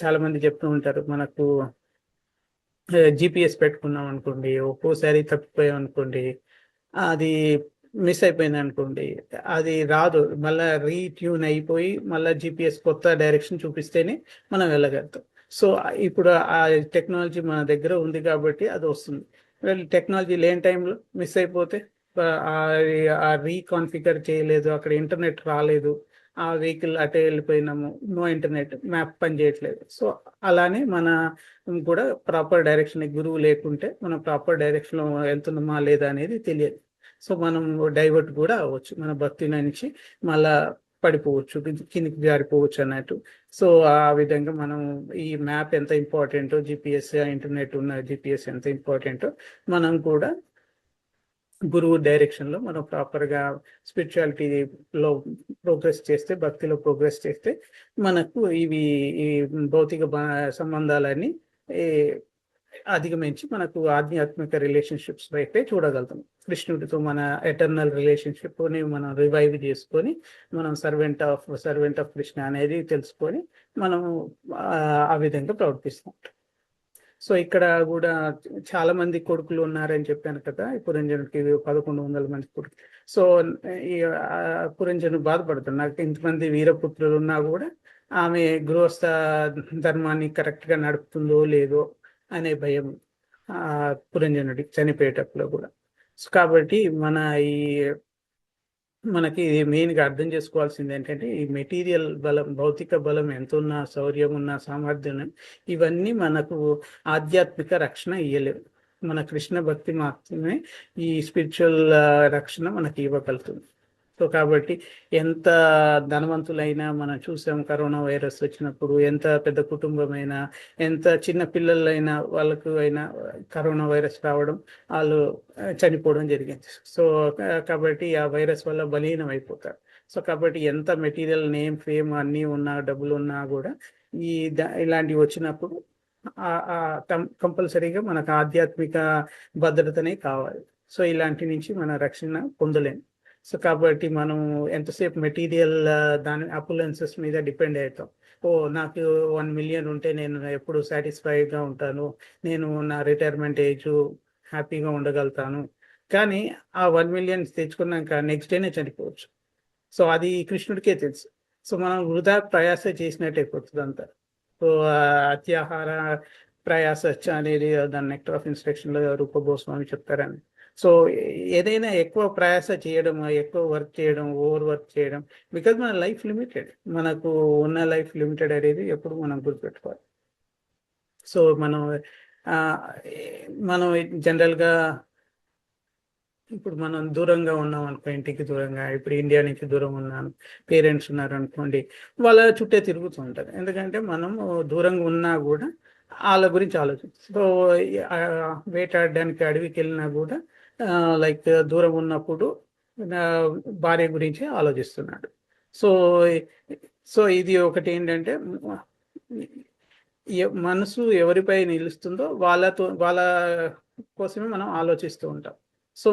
చాలా మంది చెప్తూ ఉంటారు, మనకు GPS పెట్టుకున్నాం అనుకోండి, ఒక్కోసారి తప్పిపోయాం అనుకోండి, అది మిస్ అయిపోయింది అనుకోండి, అది రాదు, మళ్ళీ రీట్యూన్ అయిపోయి మళ్ళీ GPS కొత్త డైరెక్షన్ చూపిస్తేనే మనం వెళ్ళగలుగుతాం. సో ఇప్పుడు ఆ టెక్నాలజీ మన దగ్గర ఉంది కాబట్టి అది వస్తుంది. టెక్నాలజీ లేని టైంలో మిస్ అయిపోతే, రీకాన్ఫిగర్ చేయలేదు, అక్కడ ఇంటర్నెట్ రాలేదు, ఆ వెహికల్ అటే వెళ్ళిపోయినాము, నో ఇంటర్నెట్, మ్యాప్ పని చేయట్లేదు. సో అలానే మన కూడా ప్రాపర్ డైరెక్షన్, గురువు లేకుంటే మనం ప్రాపర్ డైరెక్షన్లో వెళ్తున్నామా లేదా అనేది తెలియదు. సో మనం డైవర్ట్ కూడా అవ్వచ్చు, మన భక్తి నుంచి మళ్ళా పడిపోవచ్చు, కిందికి జారిపోవచ్చు అన్నట్టు. సో ఆ విధంగా మనం ఈ మ్యాప్ ఎంత ఇంపార్టెంటో, జిపిఎస్, ఇంటర్నెట్ ఉన్న జిపిఎస్ ఎంత ఇంపార్టెంటో, మనం కూడా గురువు డైరెక్షన్లో మనం ప్రాపర్గా స్పిరిచువాలిటీలో ప్రోగ్రెస్ చేస్తే, భక్తిలో ప్రోగ్రెస్ చేస్తే మనకు ఈ భౌతిక సంబంధాలన్నీ అధిగమించి మనకు ఆధ్యాత్మిక రిలేషన్షిప్స్ వైపే చూడగలుగుతాం. కృష్ణుడితో మన ఎటర్నల్ రిలేషన్షిప్ని మనం రివైవ్ చేసుకొని, మనం సర్వెంట్ ఆఫ్ కృష్ణ అనేది తెలుసుకొని మనం ఆ విధంగా ప్రవర్తిస్తాం. సో ఇక్కడ కూడా చాలా మంది కొడుకులు ఉన్నారని చెప్పాను కదా, ఈ పురంజనుడికి 1100 మంది కొడుకు. సో ఈ పురంజను బాధపడతాడు, నాకు ఇంతమంది వీరపుత్రులు ఉన్నా కూడా ఆమె గృహస్థ ధర్మాన్ని కరెక్ట్గా నడుపుతుందో లేదో అనే భయం పురంజనుడికి చనిపోయేటప్పుడు కూడా. సో కాబట్టి మనకి మెయిన్గా అర్థం చేసుకోవాల్సింది ఏంటంటే, ఈ మెటీరియల్ బలం, భౌతిక బలం ఎంత ఉన్నా, శౌర్యం ఉన్నా, సామర్థ్యం, ఇవన్నీ మనకు ఆధ్యాత్మిక రక్షణ ఇవ్వలేవు. మన కృష్ణ భక్తి మాత్రమే ఈ స్పిరిచువల్ రక్షణ మనకి ఇవ్వగలుగుతుంది. సో కాబట్టి ఎంత ధనవంతులైనా, మనం చూసాం కరోనా వైరస్ వచ్చినప్పుడు, ఎంత పెద్ద కుటుంబమైనా, ఎంత చిన్న పిల్లలైనా, వాళ్ళకు అయినా కరోనా వైరస్ రావడం, వాళ్ళు చనిపోవడం జరిగింది. సో కాబట్టి ఆ వైరస్ వల్ల బలీనం అయిపోతారు. సో కాబట్టి ఎంత మెటీరియల్, నేమ్, ఫేమ్ అన్నీ ఉన్నా, డబ్బులు ఉన్నా కూడా ఇలాంటివి వచ్చినప్పుడు కంపల్సరీగా మనకు ఆధ్యాత్మిక భద్రతనే కావాలి. సో ఇలాంటి నుంచి మన రక్షణ పొందలేము. సో కాబట్టి మనం ఎంతసేపు మెటీరియల్ దాని అపులెన్సెస్ మీద డిపెండ్ అవుతాం. నాకు 1 మిలియన్ ఉంటే నేను ఎప్పుడు సాటిస్ఫైడ్గా ఉంటాను, నేను నా రిటైర్మెంట్ ఏజ్ హ్యాపీగా ఉండగలుగుతాను. కానీ ఆ 1 మిలియన్ తెచ్చుకున్నాక నెక్స్ట్ డేనే చనిపోవచ్చు. సో అది కృష్ణుడికే తెలుసు. సో మనం వృధా ప్రయాస చేసినట్టు అయిపోతుంది అంతా. సో అత్యాహార ప్రయాస అనేది దాని నెక్టర్ ఆఫ్ ఇన్స్ట్రక్షన్లో రూప గోస్వామి చెప్తారని. సో ఏదైనా ఎక్కువ ప్రయాస చేయడం, ఎక్కువ వర్క్ చేయడం, ఓవర్ వర్క్ చేయడం, బికాజ్ మన లైఫ్ లిమిటెడ్, మనకు ఉన్న లైఫ్ లిమిటెడ్ అనేది ఎప్పుడు మనం గుర్తుపెట్టుకోవాలి. సో మనం జనరల్గా ఇప్పుడు మనం దూరంగా ఉన్నాం అనుకో, ఇంటికి దూరంగా, ఇప్పుడు ఇండియా నుంచి దూరం ఉన్నాను, పేరెంట్స్ ఉన్నారు అనుకోండి, వాళ్ళ చుట్టే తిరుగుతూ ఉంటారు. ఎందుకంటే మనం దూరంగా ఉన్నా కూడా వాళ్ళ గురించి ఆలోచిస్తాం. సో వేటాడడానికి అడవికి వెళ్ళినా కూడా లైక్ దూరం ఉన్నప్పుడు భార్య గురించి ఆలోచిస్తున్నాడు. సో ఇది ఒకటి ఏంటంటే, మనసు ఎవరిపై నిలుస్తుందో వాళ్ళ కోసమే మనం ఆలోచిస్తూ ఉంటాం. సో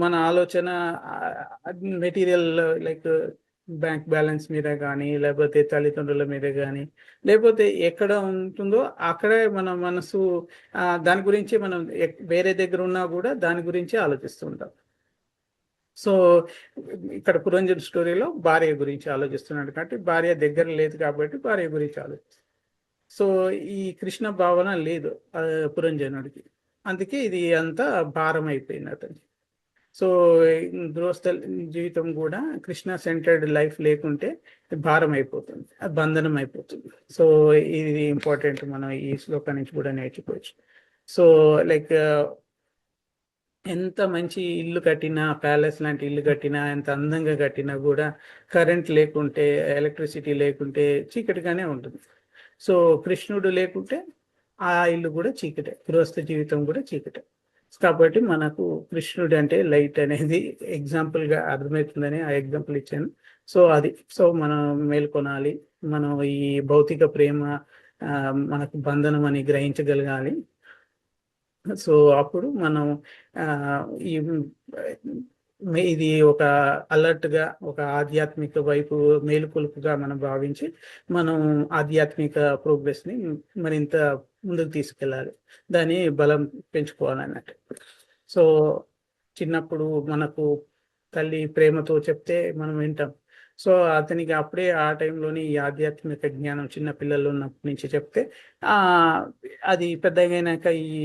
మన ఆలోచన మెటీరియల్ లైక్ బ్యాంక్ బ్యాలెన్స్ మీద కానీ, లేకపోతే తల్లిదండ్రుల మీద కానీ, లేకపోతే ఎక్కడ ఉంటుందో అక్కడే మన మనసు దాని గురించి, మనం వేరే దగ్గర ఉన్నా కూడా దాని గురించి ఆలోచిస్తూ ఉంటాం. సో ఇక్కడ పురంజన్ స్టోరీలో భార్య గురించి ఆలోచిస్తున్నాడు కాబట్టి, భార్య దగ్గర లేదు కాబట్టి భార్య గురించి ఆలోచిస్తాడు. సో ఈ కృష్ణ భావన లేదు పురంజనుడికి, అందుకే ఇది అంతా భారం అయిపోయింది అతనికి. సో గృహస్థ జీవితం కూడా కృష్ణ సెంటర్డ్ లైఫ్ లేకుంటే భారం అయిపోతుంది, బంధనం అయిపోతుంది. సో ఇది ఇంపార్టెంట్, మనం ఈ శ్లోకం నుంచి కూడా నేర్చుకోవచ్చు. సో లైక్ ఎంత మంచి ఇల్లు కట్టినా, ప్యాలెస్ లాంటి ఇల్లు కట్టినా, ఎంత అందంగా కట్టినా కూడా కరెంట్ లేకుంటే, ఎలక్ట్రిసిటీ లేకుంటే చీకటిగానే ఉంటుంది. సో కృష్ణుడు లేకుంటే ఆ ఇల్లు కూడా చీకటే, గృహస్థ జీవితం కూడా చీకటే. కాబట్టి మనకు కృష్ణుడు అంటే లైట్ అనేది ఎగ్జాంపుల్గా అర్థమవుతుందని ఆ ఎగ్జాంపుల్ ఇచ్చాను. సో మనం మేల్కొనాలి, మనం ఈ భౌతిక ప్రేమ మనకు బంధనం అని గ్రహించగలగాలి. సో అప్పుడు మనం ఇది ఒక అలర్ట్గా, ఒక ఆధ్యాత్మిక వైపు మేలుకొలుపుగా మనం భావించి మనం ఆధ్యాత్మిక ప్రోగ్రెస్ని మరింత ముందుకు తీసుకెళ్ళాలి, దాన్ని బలం పెంచుకోవాలన్నట్టు. సో చిన్నప్పుడు మనకు తల్లి ప్రేమతో చెప్తే మనం వింటాం. సో అతనికి అప్పుడే ఆ టైంలోని ఈ ఆధ్యాత్మిక జ్ఞానం చిన్న పిల్లలు ఉన్నప్పటి నుంచి చెప్తే అది పెద్దగా అయినాక ఈ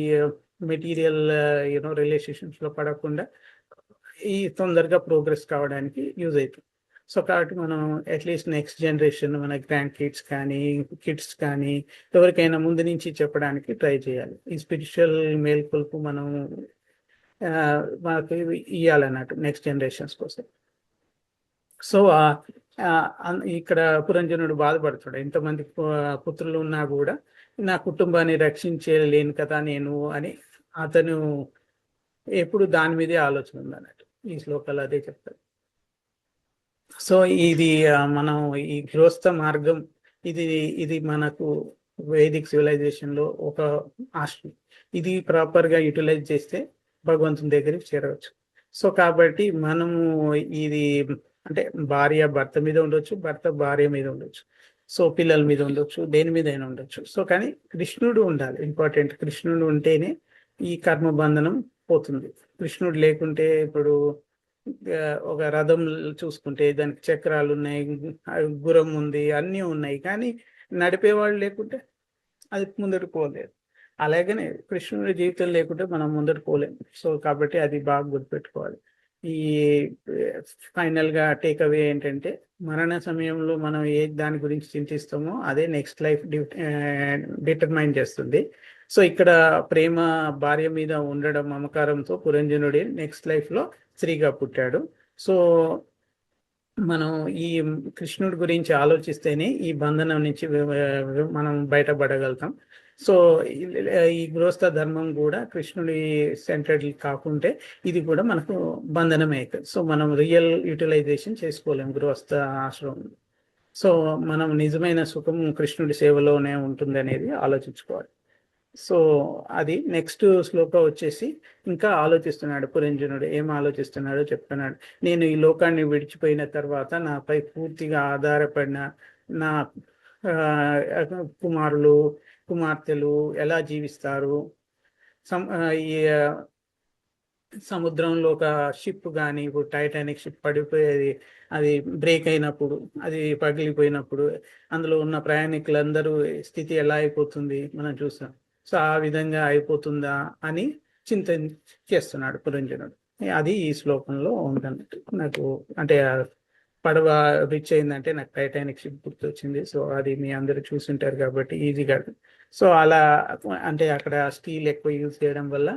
మెటీరియల్ రిలేషన్షిప్స్లో పడకుండా ఈ తొందరగా ప్రోగ్రెస్ కావడానికి యూజ్ అవుతుంది. సో కాబట్టి మనం అట్లీస్ట్ నెక్స్ట్ జనరేషన్ మన గ్రాండ్ కిడ్స్ కానీ కిడ్స్ కానీ ఎవరికైనా ముందు నుంచి చెప్పడానికి ట్రై చేయాలి. ఈ స్పిరిచువల్ మేల్కొల్పు మనం మనకి ఇవ్వాలన్నట్టు నెక్స్ట్ జనరేషన్స్ కోసం. సో ఇక్కడ పురంజనుడు బాధపడుతాడు, ఇంతమంది పుత్రులు ఉన్నా కూడా నా కుటుంబాన్ని రక్షించలేను కదా నేను అని అతను ఎప్పుడు దాని మీదే ఆలోచన ఉంది అన్నట్టు. ఈ శ్లోకాలు అదే చెప్తారు. సో ఇది మనం ఈ గృహస్థ మార్గం ఇది మనకు వైదిక్ సివిలైజేషన్ లో ఒక ఆస్ట్రీ. ఇది ప్రాపర్ గా యూటిలైజ్ చేస్తే భగవంతుని దగ్గరికి చేరవచ్చు. సో కాబట్టి మనము ఇది అంటే భార్య భర్త మీద ఉండొచ్చు, భర్త భార్య మీద ఉండొచ్చు, సో పిల్లల మీద ఉండొచ్చు, దేని మీద అయినా ఉండొచ్చు. సో కానీ కృష్ణుడు ఉండాలి, ఇంపార్టెంట్. కృష్ణుడు ఉంటేనే ఈ కర్మ బంధనం పోతుంది. కృష్ణుడు లేకుంటే ఇప్పుడు ఒక రథం చూసుకుంటే దానికి చక్రాలు ఉన్నాయి, గుర్రం ఉంది, అన్నీ ఉన్నాయి, కానీ నడిపేవాళ్ళు లేకుంటే అది ముందరికి పోలేదు. అలాగనే కృష్ణుడి జీవితం లేకుంటే మనం ముందరికి పోలేము. సో కాబట్టి అది బాగా గుర్తుపెట్టుకోవాలి. ఈ ఫైనల్ గా టేక్ అవే ఏంటంటే మరణ సమయంలో మనం దాని గురించి చింతిస్తామో అదే నెక్స్ట్ లైఫ్ డిటర్మైన్ చేస్తుంది. సో ఇక్కడ ప్రేమ భార్య మీద ఉండడం మమకారంతో పురంజనుడి నెక్స్ట్ లైఫ్ లో స్త్రీగా పుట్టాడు. సో మనం ఈ కృష్ణుడి గురించి ఆలోచిస్తేనే ఈ బంధనం నుంచి మనం బయటపడగలుగుతాం. సో ఈ గృహస్థ ధర్మం కూడా కృష్ణుడి సెంటర్డ్ కాకుంటే ఇది కూడా మనకు బంధనమే అవుతుంది. సో మనం రియల్ యూటిలైజేషన్ చేసుకోలేము గృహస్థ ఆశ్రమం. సో మనం నిజమైన సుఖం కృష్ణుడి సేవలోనే ఉంటుంది అనేది ఆలోచించుకోవాలి. సో అది నెక్స్ట్ శ్లోక వచ్చేసి ఇంకా ఆలోచిస్తున్నాడు పురంజనుడు. ఏం ఆలోచిస్తున్నాడో చెప్తున్నాడు. నేను ఈ లోకాన్ని విడిచిపోయిన తర్వాత నాపై పూర్తిగా ఆధారపడిన నా కుమారులు కుమార్తెలు ఎలా జీవిస్తారు, ఈ సముద్రంలో ఒక షిప్ కానీ, ఇప్పుడు టైటానిక్ షిప్ పడిపోయేది, అది బ్రేక్ అయినప్పుడు, అది పగిలిపోయినప్పుడు అందులో ఉన్న ప్రయాణికులందరూ స్థితి ఎలా అయిపోతుంది మనం చూసాం. సో ఆ విధంగా అయిపోతుందా అని చింతన చేస్తున్నాడు పురంజనుడు. అది ఈ శ్లోకంలో ఉందన్నట్టు. నాకు అంటే పడవ రిచ్ అయిందంటే నాకు టైటానిక్ షిప్ గుర్తొచ్చింది. సో అది మీ అందరూ చూసుంటారు కాబట్టి ఈజీగా. సో అలా అంటే అక్కడ స్టీల్ ఎక్కువ యూజ్ చేయడం వల్ల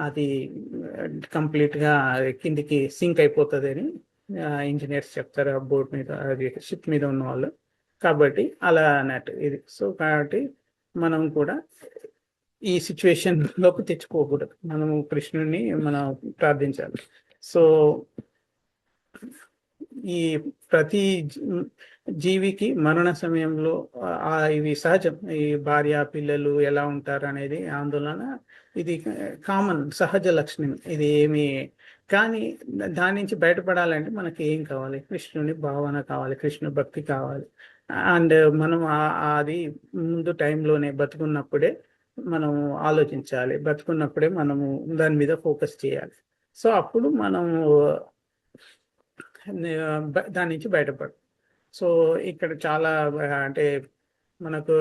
అది కంప్లీట్గా కిందికి సింక్ అయిపోతుంది అని ఇంజనీర్స్ చెప్తారు ఆ బోట్ మీద, అది షిప్ మీద ఉన్న వాళ్ళు. కాబట్టి అలా అన్నట్టు ఇది. సో కాబట్టి మనం కూడా ఈ సిచ్యువేషన్ లోకి తెచ్చుకోకూడదు, మనము కృష్ణుడిని మనం ప్రార్థించాలి. సో ఈ ప్రతి జీవికి మరణ సమయంలో ఇవి సహజం. ఈ భార్య పిల్లలు ఎలా ఉంటారు అనేది ఆందోళన, ఇది కామన్ సహజ లక్షణం. ఇది ఏమి కానీ దాని నుంచి బయటపడాలంటే మనకి ఏం కావాలి? కృష్ణుని భావన కావాలి, కృష్ణ భక్తి కావాలి. అండ్ మనం అది ముందు టైంలోనే బతుకున్నప్పుడే మనం ఆలోచించాలి, బతుకున్నప్పుడే మనము దాని మీద ఫోకస్ చేయాలి. సో అప్పుడు మనము దాని నుంచి బయటపడు. సో ఇక్కడ చాలా అంటే మనకు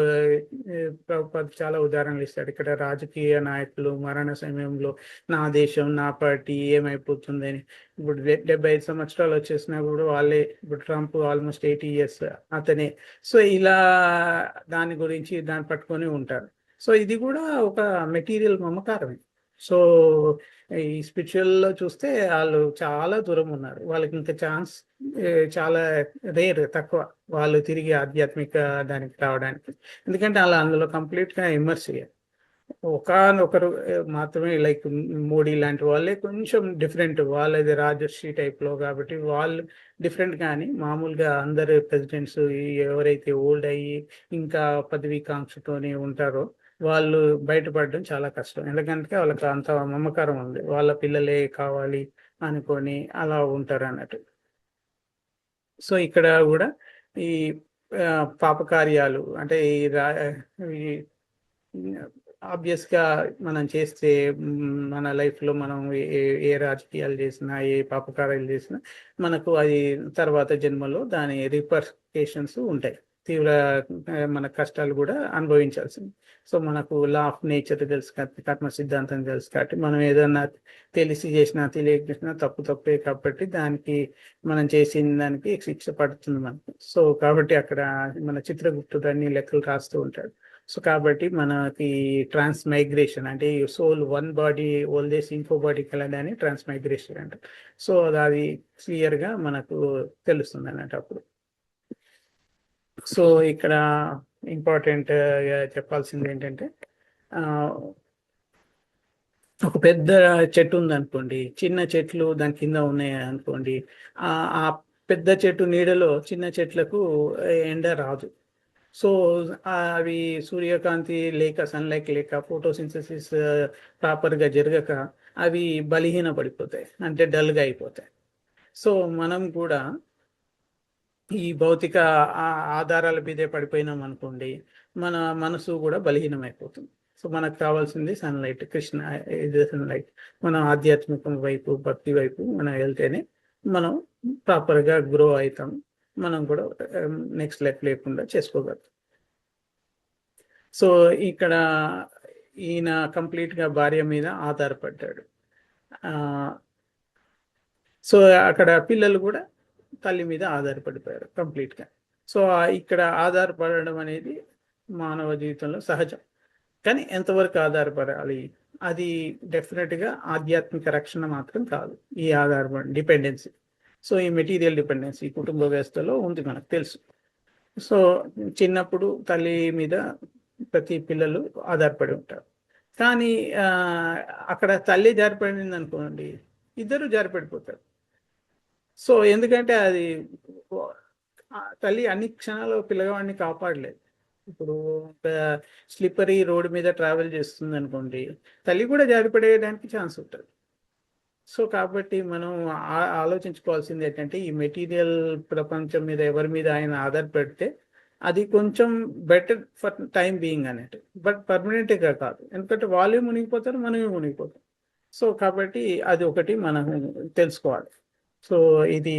ప్రభుపాద చాలా ఉదాహరణలు ఇస్తాడు. ఇక్కడ రాజకీయ నాయకులు మరణ సమయంలో నా దేశం నా పార్టీ ఏమైపోతుందని, ఇప్పుడు 75 సంవత్సరాలు వచ్చేసినా కూడా వాళ్ళే, ఇప్పుడు ట్రంప్ ఆల్మోస్ట్ 80 years అతనే. సో ఇలా దాని గురించి దాన్ని పట్టుకొని ఉంటారు. సో ఇది కూడా ఒక మెటీరియల్ మమకారమే. సో ఈ స్పిరిచువల్లో చూస్తే వాళ్ళు చాలా దూరం ఉన్నారు, వాళ్ళకి ఇంకా ఛాన్స్ చాలా రేర్, తక్కువ వాళ్ళు తిరిగి ఆధ్యాత్మిక దానికి రావడానికి. ఎందుకంటే వాళ్ళు అందులో కంప్లీట్గా ఇమ్మర్స్ అయ్యారు. ఒకనొకరు మాత్రమే, లైక్ మోడీ లాంటి వాళ్ళే కొంచెం డిఫరెంట్, వాళ్ళది రాజర్షి టైప్లో కాబట్టి వాళ్ళు డిఫరెంట్. కానీ మామూలుగా అందరు ప్రెసిడెంట్స్ ఎవరైతే ఓల్డ్ అయ్యి ఇంకా పదవీకాంక్షతోనే ఉంటారో వాళ్ళు బయటపడడం చాలా కష్టం. ఎందుకంటే వాళ్ళకి అంత మమకారం ఉంది, వాళ్ళ పిల్లలే కావాలి అనుకొని అలా ఉంటారు అన్నట్టు. సో ఇక్కడ కూడా ఈ పాపకార్యాలు అంటే ఈ ఆబ్వియస్గా మనం చేస్తే మన లైఫ్లో మనం ఏ రాజకీయాలు చేసినా ఏ పాపకార్యాలు చేసినా మనకు అది తర్వాత జన్మలో దాని రిపర్కేషన్స్ ఉంటాయి. తీవ్ర మన కష్టాలు కూడా అనుభవించాల్సింది. సో మనకు లా ఆఫ్ నేచర్ తెలుసు కాబట్టి, కర్మ సిద్ధాంతం తెలుసు కాబట్టి, మనం ఏదన్నా తెలిసి చేసినా తెలియక చేసినా తప్పే కాబట్టి దానికి మనం చేసిన దానికి శిక్ష పడుతుంది మనకు. సో కాబట్టి అక్కడ మన చిత్రగుప్తుడు అన్ని లెక్కలు రాస్తూ ఉంటాడు. సో కాబట్టి మనకి ట్రాన్స్మైగ్రేషన్ అంటే సోల్ వన్ బాడీ ఓల్డేజ్ ఇంకో బాడీకి వెళ్ళడాన్ని ట్రాన్స్మైగ్రేషన్ అంట. సో అది క్లియర్గా మనకు తెలుస్తుంది అన్నట్టు అప్పుడు. సో ఇక్కడ ఇంపార్టెంట్ చెప్పాల్సింది ఏంటంటే, ఒక పెద్ద చెట్టు ఉందనుకోండి, చిన్న చెట్లు దాని కింద ఉన్నాయి అనుకోండి, ఆ పెద్ద చెట్టు నీడలో చిన్న చెట్లకు ఎండ రాదు. సో అవి సూర్యకాంతి లేక, సన్లైట్ లేక, ఫోటోసింథసిస్ ప్రాపర్గా జరగక అవి బలహీన పడిపోతాయి, అంటే డల్గా అయిపోతాయి. సో మనం కూడా ఈ భౌతిక ఆధారాల మీదే పడిపోయినాం అనుకోండి, మన మనసు కూడా బలహీనమైపోతుంది. సో మనకు కావాల్సింది సన్లైట్, కృష్ణ ఇది సన్లైట్. మనం ఆధ్యాత్మికం వైపు, భక్తి వైపు మనం వెళ్తేనే మనం ప్రాపర్గా గ్రో అవుతాం, మనం కూడా నెక్స్ట్ లైఫ్ లేకుండా చేసుకోగలుగుతాం. సో ఇక్కడ ఈయన కంప్లీట్గా భార్య మీద ఆధారపడ్డాడు. సో అక్కడ పిల్లలు కూడా తల్లి మీద ఆధారపడిపోయారు కంప్లీట్గా. సో ఇక్కడ ఆధారపడడం అనేది మానవ జీవితంలో సహజం. కానీ ఎంతవరకు ఆధారపడాలి, అది డెఫినెట్గా ఆధ్యాత్మిక రక్షణ మాత్రం కాదు ఈ డిపెండెన్సీ. సో ఈ మెటీరియల్ డిపెండెన్సీ కుటుంబ వ్యవస్థలో ఉంది, మనకు తెలుసు. సో చిన్నప్పుడు తల్లి మీద ప్రతి పిల్లలు ఆధారపడి ఉంటారు. కానీ అక్కడ తల్లి జారిపడింది అనుకోండి, ఇద్దరు జారిపడిపోతారు. సో ఎందుకంటే అది తల్లి అన్ని క్షణాలు పిల్లగాడిని కాపాడలేదు. ఇప్పుడు స్లిప్పరీ రోడ్ మీద ట్రావెల్ చేస్తుంది అనుకోండి, తల్లి కూడా జారిపడేయడానికి ఛాన్స్ ఉంటుంది. సో కాబట్టి మనం ఆలోచించుకోవాల్సింది ఏంటంటే, ఈ మెటీరియల్ ప్రపంచం మీద ఎవరి మీద ఆయన ఆధారపడితే అది కొంచెం బెటర్ ఫర్ టైం బీయింగ్ అన్నట్టు, బట్ పర్మనెంట్గా కాదు. ఎందుకంటే వాళ్ళే మునిగిపోతారు, మనమే మునిగిపోతాం. సో కాబట్టి అది ఒకటి మనం తెలుసుకోవాలి. సో ఇది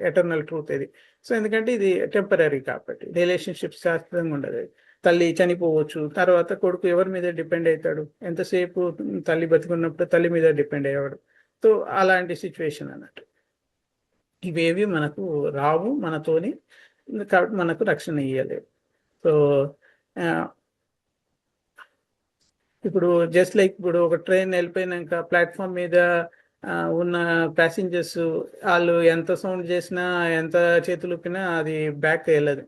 ఎటర్నల్ ట్రూత్ ఇది. సో ఎందుకంటే ఇది టెంపరీ కాబట్టి, రిలేషన్షిప్ శాశ్వతంగా ఉండదు. తల్లి చనిపోవచ్చు, తర్వాత కొడుకు ఎవరి మీద డిపెండ్ అవుతాడు, ఎంతసేపు తల్లి బతికున్నప్పుడు తల్లి మీద డిపెండ్ అయ్యేవాడు. సో అలాంటి సిచ్యువేషన్ అన్నట్టు. ఇవేవి మనకు రావు మనతోని, కాబట్టి మనకు రక్షణ ఇవ్వలేవు. సో ఇప్పుడు జస్ట్ లైక్ ఇప్పుడు ఒక ట్రైన్ వెళ్ళిపోయినాక ప్లాట్ఫామ్ మీద ఉన్న ప్యాసింజర్స్ వాళ్ళు ఎంత సౌండ్ చేసినా, ఎంత చేతులు ఊపినా అది బ్యాక్ వెళ్ళదు.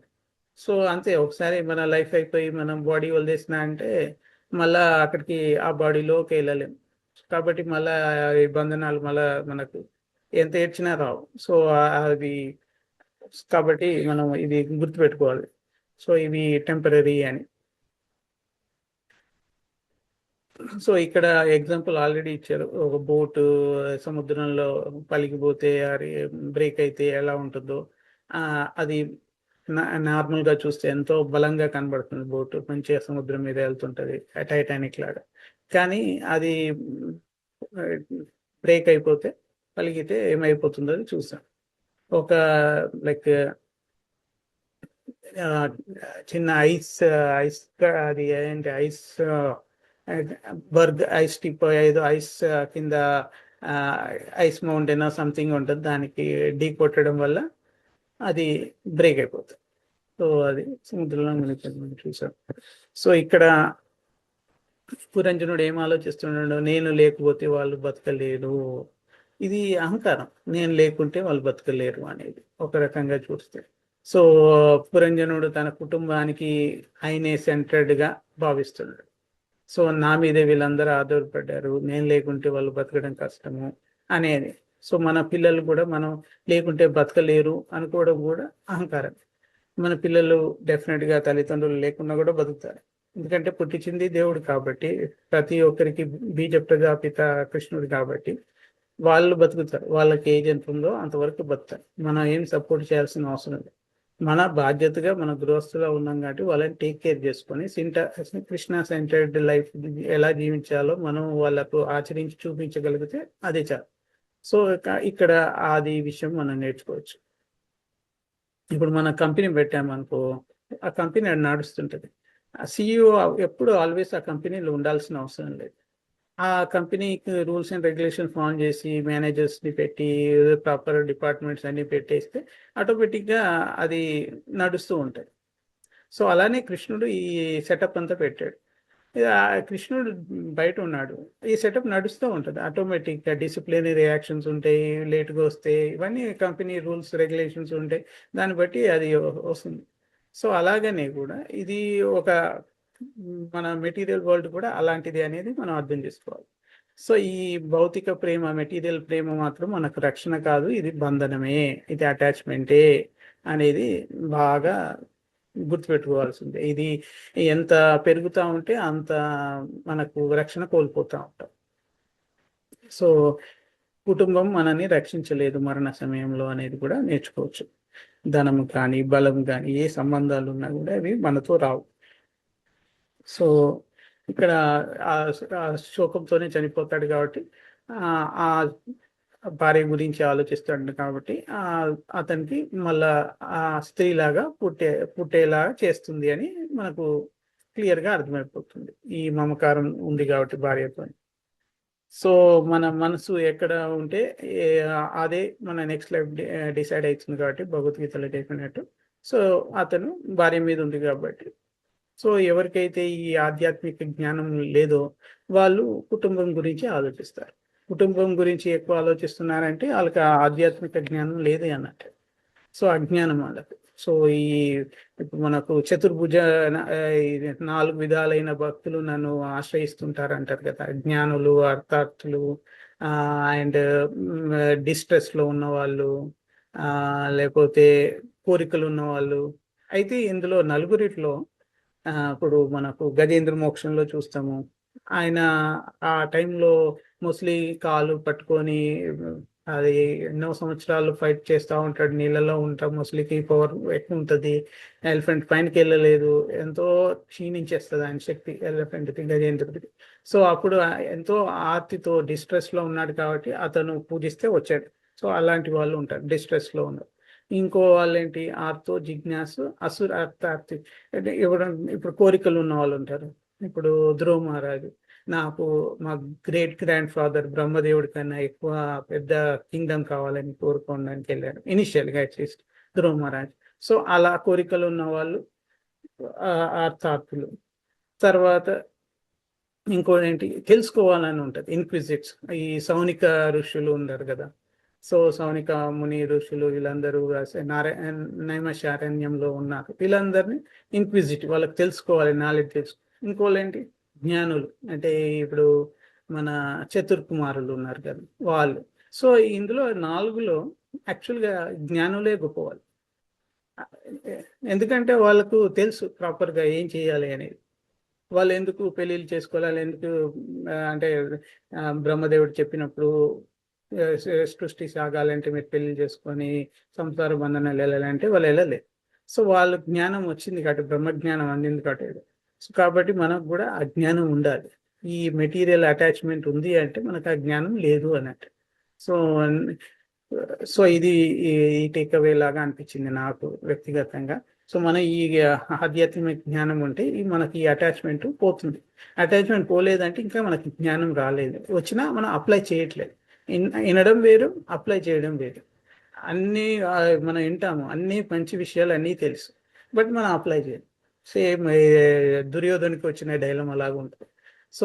సో అంతే, ఒకసారి మన లైఫ్ అయిపోయి మనం బాడీ వదిలేసినా అంటే మళ్ళా అక్కడికి ఆ బాడీలోకి వెళ్ళలేము. కాబట్టి మళ్ళా ఈ బంధనాలు మళ్ళా మనకు ఎంత ఏడ్చినా రావు. సో అది కాబట్టి మనం ఇది గుర్తుపెట్టుకోవాలి. సో ఇవి టెంపరీ అని. సో ఇక్కడ ఎగ్జాంపుల్ ఆల్రెడీ ఇచ్చారు, ఒక బోటు సముద్రంలో పలికిపోతే అది బ్రేక్ అయితే ఎలా ఉంటుందో, అది నార్మల్గా చూస్తే ఎంతో బలంగా కనబడుతుంది. బోటు మంచిగా సముద్రం మీద వెళ్తుంటుంది టైటానిక్ లాగా. కానీ అది బ్రేక్ అయిపోతే, పలికితే ఏమైపోతుందో అది చూసాం. ఒక లైక్ చిన్న ఐస్ అది ఏంటి ఐస్ బర్గ్ ఐస్ టిప్ ఏదో ఐస్ కింద ఐస్ మౌంటైన్ సంథింగ్ ఉంటుంది, దానికి ఢీ కొట్టడం వల్ల అది బ్రేక్ అయిపోతుంది. సో అది సముద్రంలో మనం చూసాం. సో ఇక్కడ పురంజనుడు ఏం ఆలోచిస్తున్నాడు, నేను లేకపోతే వాళ్ళు బతకలేరు. ఇది అహంకారం, నేను లేకుంటే వాళ్ళు బతకలేరు అనేది ఒక రకంగా చూస్తే. సో పురంజనుడు తన కుటుంబానికి ఆయనే సెంటర్డ్గా భావిస్తున్నాడు. సో నా మీదే వీళ్ళందరూ ఆధారపడ్డారు, నేను లేకుంటే వాళ్ళు బతకడం కష్టము అనేది. సో మన పిల్లలు కూడా మనం లేకుంటే బతకలేరు అనుకోవడం కూడా అహంకారం. మన పిల్లలు డెఫినెట్గా తల్లిదండ్రులు లేకుండా కూడా బతుకుతారు, ఎందుకంటే పుట్టించింది దేవుడు కాబట్టి, ప్రతి ఒక్కరికి బీజ ప్రజాపిత కృష్ణుడు కాబట్టి వాళ్ళు బతుకుతారు. వాళ్ళకి ఏజ్ ఎంత ఉందో అంతవరకు బతుకుతారు. మనం ఏం సపోర్ట్ చేయాల్సిన అవసరం లేదు. మన బాధ్యతగా మన గృహస్థులో ఉన్నాం కాబట్టి వాళ్ళని టేక్ కేర్ చేసుకొని కృష్ణ సెంటర్డ్ లైఫ్ ఎలా జీవించాలో మనం వాళ్ళకు ఆచరించి చూపించగలిగితే అదే చాలు. సో ఇక్కడ అది విషయం మనం నేర్చుకోవచ్చు. ఇప్పుడు మన కంపెనీ పెట్టామనుకో, ఆ కంపెనీ అది నడుస్తుంటది. ఆ CEO ఎప్పుడు ఆల్వేస్ ఆ కంపెనీలో ఉండాల్సిన అవసరం లేదు. ఆ కంపెనీకి రూల్స్ అండ్ రెగ్యులేషన్ ఫామ్ చేసి మేనేజర్స్ని పెట్టి ప్రాపర్ డిపార్ట్మెంట్స్ అన్ని పెట్టేస్తే ఆటోమేటిక్గా అది నడుస్తూ ఉంటుంది. సో అలానే కృష్ణుడు ఈ సెటప్ అంతా పెట్టాడు. కృష్ణుడు బయట ఉన్నాడు, ఈ సెటప్ నడుస్తూ ఉంటుంది. ఆటోమేటిక్గా డిసిప్లినరీ యాక్షన్స్ ఉంటాయి, లేట్గా వస్తే ఇవన్నీ కంపెనీ రూల్స్ రెగ్యులేషన్స్ ఉంటాయి, దాన్ని బట్టి అది వస్తుంది. సో అలాగనే కూడా ఇది ఒక మన మెటీరియల్ వరల్డ్ కూడా అలాంటిది అనేది మనం అర్థం చేసుకోవాలి. సో ఈ భౌతిక ప్రేమ, మెటీరియల్ ప్రేమ మాత్రం మనకు రక్షణ కాదు, ఇది బంధనమే, ఇది అటాచ్మెంటే అనేది బాగా గుర్తుపెట్టుకోవాల్సిందే. ఇది ఎంత పెరుగుతూ ఉంటే అంత మనకు రక్షణ కోల్పోతూ ఉంటాం. సో కుటుంబం మనల్ని రక్షించలేదు మరణ సమయంలో అనేది కూడా నేర్చుకోవచ్చు. ధనం కానీ బలం కానీ ఏ సంబంధాలు ఉన్నా కూడా అవి మనతో రావు. సో ఇక్కడ ఆ శోకంతోనే చనిపోతాడు కాబట్టి ఆ భార్య గురించి ఆలోచిస్తాడు కాబట్టి అతనికి మళ్ళా ఆ స్త్రీలాగా పుట్టేలాగా చేస్తుంది అని మనకు క్లియర్గా అర్థమైపోతుంది. ఈ మమకారం ఉంది కాబట్టి భార్యతో. సో మన మనసు ఎక్కడ ఉంటే అదే మన నెక్స్ట్ లైఫ్ డిసైడ్ అవుతుంది కాబట్టి భగవద్గీతలో చెప్పినట్టు. సో అతను భార్య మీద ఉంది కాబట్టి, సో ఎవరికైతే ఈ ఆధ్యాత్మిక జ్ఞానం లేదో వాళ్ళు కుటుంబం గురించి ఆలోచిస్తారు. కుటుంబం గురించి ఎక్కువ ఆలోచిస్తున్నారంటే వాళ్ళకి ఆధ్యాత్మిక జ్ఞానం లేదు అన్నట్టు. సో అజ్ఞానం వాళ్ళకి. సో ఇప్పుడు మనకు చతుర్భుజ 4 విధాలైన భక్తులు నన్ను ఆశ్రయిస్తుంటారు అంటారు కదా, జ్ఞానులు, అర్థార్థులు అండ్ డిస్ట్రెస్లో ఉన్న వాళ్ళు, లేకపోతే కోరికలు ఉన్న వాళ్ళు. అయితే ఇందులో నలుగురిలో ఇప్పుడు మనకు గజేంద్ర మోక్షంలో చూస్తాము, ఆయన ఆ టైంలో మోస్ట్లీ కాలు పట్టుకొని అది ఎన్నో సంవత్సరాలు ఫైట్ చేస్తూ ఉంటాడు, నీళ్ళలో ఉంటాం, ముసలికి పవర్ ఎక్కువ ఉంటుంది, ఎలిఫెంట్ పైనకి వెళ్ళలేదు, ఎంతో క్షీణించేస్తుంది ఆయన శక్తి ఎలిఫెంట్కి, గజేంద్రుడికి. సో అప్పుడు ఎంతో ఆర్తితో డిస్ట్రెస్లో ఉన్నాడు కాబట్టి అతను పూజిస్తే వచ్చాడు. సో అలాంటి వాళ్ళు ఉంటారు డిస్ట్రెస్లో ఉన్నారు. ఇంకో వాళ్ళు ఏంటి, ఆర్తో జిజ్ఞాసు అసుర అర్థార్థి, అంటే ఇప్పుడు కోరికలు ఉన్న వాళ్ళు ఉంటారు. ఇప్పుడు ధ్రువ మహారాజు, నాకు మా గ్రేట్ గ్రాండ్ ఫాదర్ బ్రహ్మదేవుడి కన్నా ఎక్కువ పెద్ద కింగ్డమ్ కావాలని కోరుకోవడానికి వెళ్ళాడు ఇనిషియల్గా అట్లీస్ట్ ధ్రువ మహారాజ్. సో అలా కోరికలు ఉన్న వాళ్ళు అర్థార్థులు. తర్వాత ఇంకోటి ఏంటి, తెలుసుకోవాలని ఉంటుంది, ఇన్క్విజిట్స్. ఈ సౌనిక ఋషులు ఉన్నారు కదా, సో సౌనిక ముని ఋషులు వీళ్ళందరూ నైమిషారణ్యంలో ఉన్నారు, వీళ్ళందరినీ ఇన్క్విజిటివ్, వాళ్ళకి తెలుసుకోవాలి, నాలెడ్జ్ తెలుసుకోవాలి. ఇంకోళ్ళు ఏంటి, జ్ఞానులు, అంటే ఇప్పుడు మన చతుర్కుమారులు ఉన్నారు కదా వాళ్ళు. సో ఇందులో 4లో యాక్చువల్గా జ్ఞానులే గొప్పవాళ్ళు. ఎందుకంటే వాళ్ళకు తెలుసు ప్రాపర్గా ఏం చేయాలి అనేది. వాళ్ళు ఎందుకు పెళ్ళిళ్ళు చేసుకోవాలి, ఎందుకు అంటే బ్రహ్మదేవుడు చెప్పినప్పుడు సృష్టి సాగాలంటే మీరు పెళ్లి చేసుకొని సంసార బంధనాలు వెళ్ళాలంటే వాళ్ళు వెళ్ళలేదు. సో వాళ్ళకు జ్ఞానం వచ్చింది కాబట్టి, బ్రహ్మజ్ఞానం అందింది కాబట్టి. సో కాబట్టి మనకు కూడా ఆ జ్ఞానం ఉండాలి. ఈ మెటీరియల్ అటాచ్మెంట్ ఉంది అంటే మనకు ఆ జ్ఞానం లేదు అన్నట్టు. సో సో ఇది ఈ టేక్అవే లాగా అనిపించింది నాకు వ్యక్తిగతంగా. సో మనం ఈ ఆధ్యాత్మిక జ్ఞానం ఉంటే మనకి ఈ అటాచ్మెంట్ పోతుంది. అటాచ్మెంట్ పోలేదంటే ఇంకా మనకి జ్ఞానం రాలేదు, వచ్చినా మనం అప్లై చేయట్లేదు. వినడం వేరు, అప్లై చేయడం వేరు. అన్నీ మనం వింటాము, అన్నీ మంచి విషయాలు అన్నీ తెలుసు, బట్ మనం అప్లై చేయం. సేమ్ దుర్యోధనకి వచ్చిన డైలమా లాగా ఉంటుంది. సో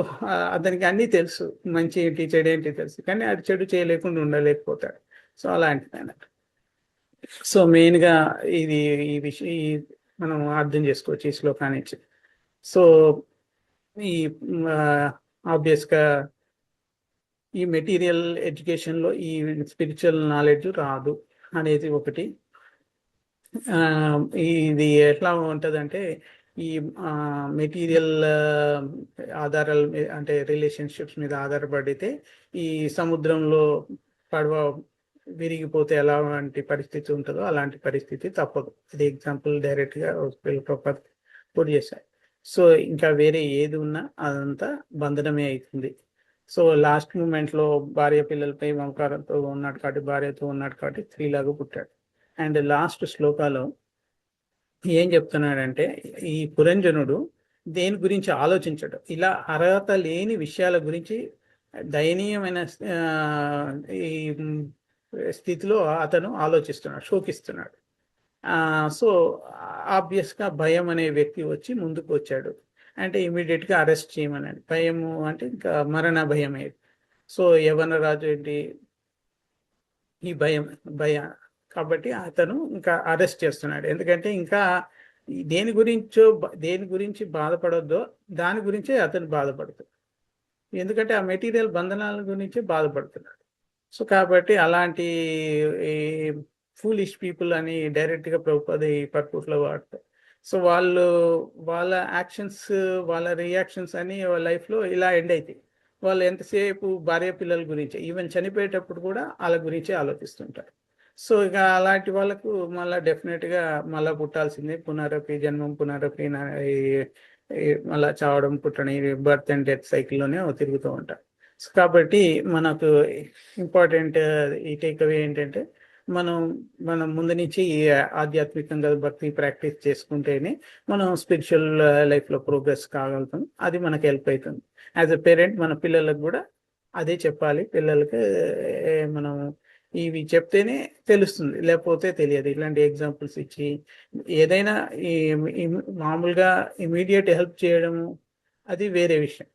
అతనికి అన్నీ తెలుసు, మంచి ఏంటి చెడు ఏంటి తెలుసు, కానీ అది చెడు చేయలేకుండా ఉండలేకపోతాడు. సో అలాంటిది అన్నట్టు. సో మెయిన్గా ఇది ఈ విషయం మనం అర్థం చేసుకోవచ్చు ఈ శ్లోకాన్ని. సో ఈ ఆబ్వియస్గా ఈ మెటీరియల్ ఎడ్యుకేషన్లో ఈ స్పిరిచువల్ నాలెడ్జ్ రాదు అనేది ఒకటి. ఇది ఎట్లా ఉంటుందంటే ఈ మెటీరియల్ ఆధారాల మీద, అంటే రిలేషన్షిప్స్ మీద ఆధారపడితే ఈ సముద్రంలో పడవ విరిగిపోతే ఎలాంటి పరిస్థితి ఉంటుందో అలాంటి పరిస్థితి తప్పదు. ఇది ఎగ్జాంపుల్ డైరెక్ట్గా పూర్తి చేశారు. సో ఇంకా వేరే ఏది ఉన్నా అదంతా బంధనమే అవుతుంది. సో లాస్ట్ మూమెంట్లో భార్య పిల్లలపై మమకారంతో ఉన్నాడు కాబట్టి, భార్యతో ఉన్నాడు కాబట్టి స్త్రీలాగా పుట్టాడు. అండ్ లాస్ట్ శ్లోకాలో ఏం చెప్తున్నాడంటే, ఈ పురంజనుడు దేని గురించి ఆలోచించడు, ఇలా అర్హత లేని విషయాల గురించి దయనీయమైన ఆ, ఈ స్థితిలో అతను ఆలోచిస్తున్నాడు, శోకిస్తున్నాడు. సో ఆబ్వియస్గా భయం అనే వ్యక్తి వచ్చి ముందుకు వచ్చాడు. అంటే ఇమీడియట్గా అరెస్ట్ చేయమనండి. భయము అంటే ఇంకా మరణ భయమే. సో యవన రాజు ఏంటి, ఈ భయ కాబట్టి అతను ఇంకా అరెస్ట్ చేస్తున్నాడు. ఎందుకంటే ఇంకా దేని గురించి బాధపడొద్దో దాని గురించే అతను బాధపడుతుంది. ఎందుకంటే ఆ మెటీరియల్ బంధనాల గురించే బాధపడుతున్నాడు. సో కాబట్టి అలాంటి ఫూలిష్ పీపుల్ అని డైరెక్ట్గా ప్రభుపాద ఈ పర్పూట్లో వాడతారు. సో వాళ్ళ యాక్షన్స్, వాళ్ళ రియాక్షన్స్ అని లైఫ్లో ఇలా ఎండ్ అవుతాయి. వాళ్ళు ఎంతసేపు భార్య పిల్లల గురించి, ఈవెన్ చనిపోయేటప్పుడు కూడా వాళ్ళ గురించే ఆలోచిస్తుంటారు. సో ఇక అలాంటి వాళ్ళకు మళ్ళీ డెఫినెట్గా మళ్ళీ పుట్టాల్సిందే, జన్మం పునరపి మళ్ళీ చావడం పుట్టడం, బర్త్ అండ్ డెత్ సైకిల్లోనే తిరుగుతూ ఉంటారు. సో కాబట్టి మనకు ఇంపార్టెంట్ ఈ టేక్అవే ఏంటంటే, మనం ముందు నుంచి ఈ ఆధ్యాత్మికంగా భక్తి ప్రాక్టీస్ చేసుకుంటేనే మనం స్పిరిచువల్ లైఫ్లో ప్రోగ్రెస్ కాగలుగుతాం. అది మనకు హెల్ప్ అవుతుంది. యాజ్ ఎ పేరెంట్ మన పిల్లలకు కూడా అదే చెప్పాలి. పిల్లలకి మనం ఇవి చెప్తేనే తెలుస్తుంది, లేకపోతే తెలియదు. ఇట్లాంటి ఎగ్జాంపుల్స్ ఇచ్చి ఏదైనా మామూలుగా ఇమీడియట్ హెల్ప్ చేయడము అది వేరే విషయం.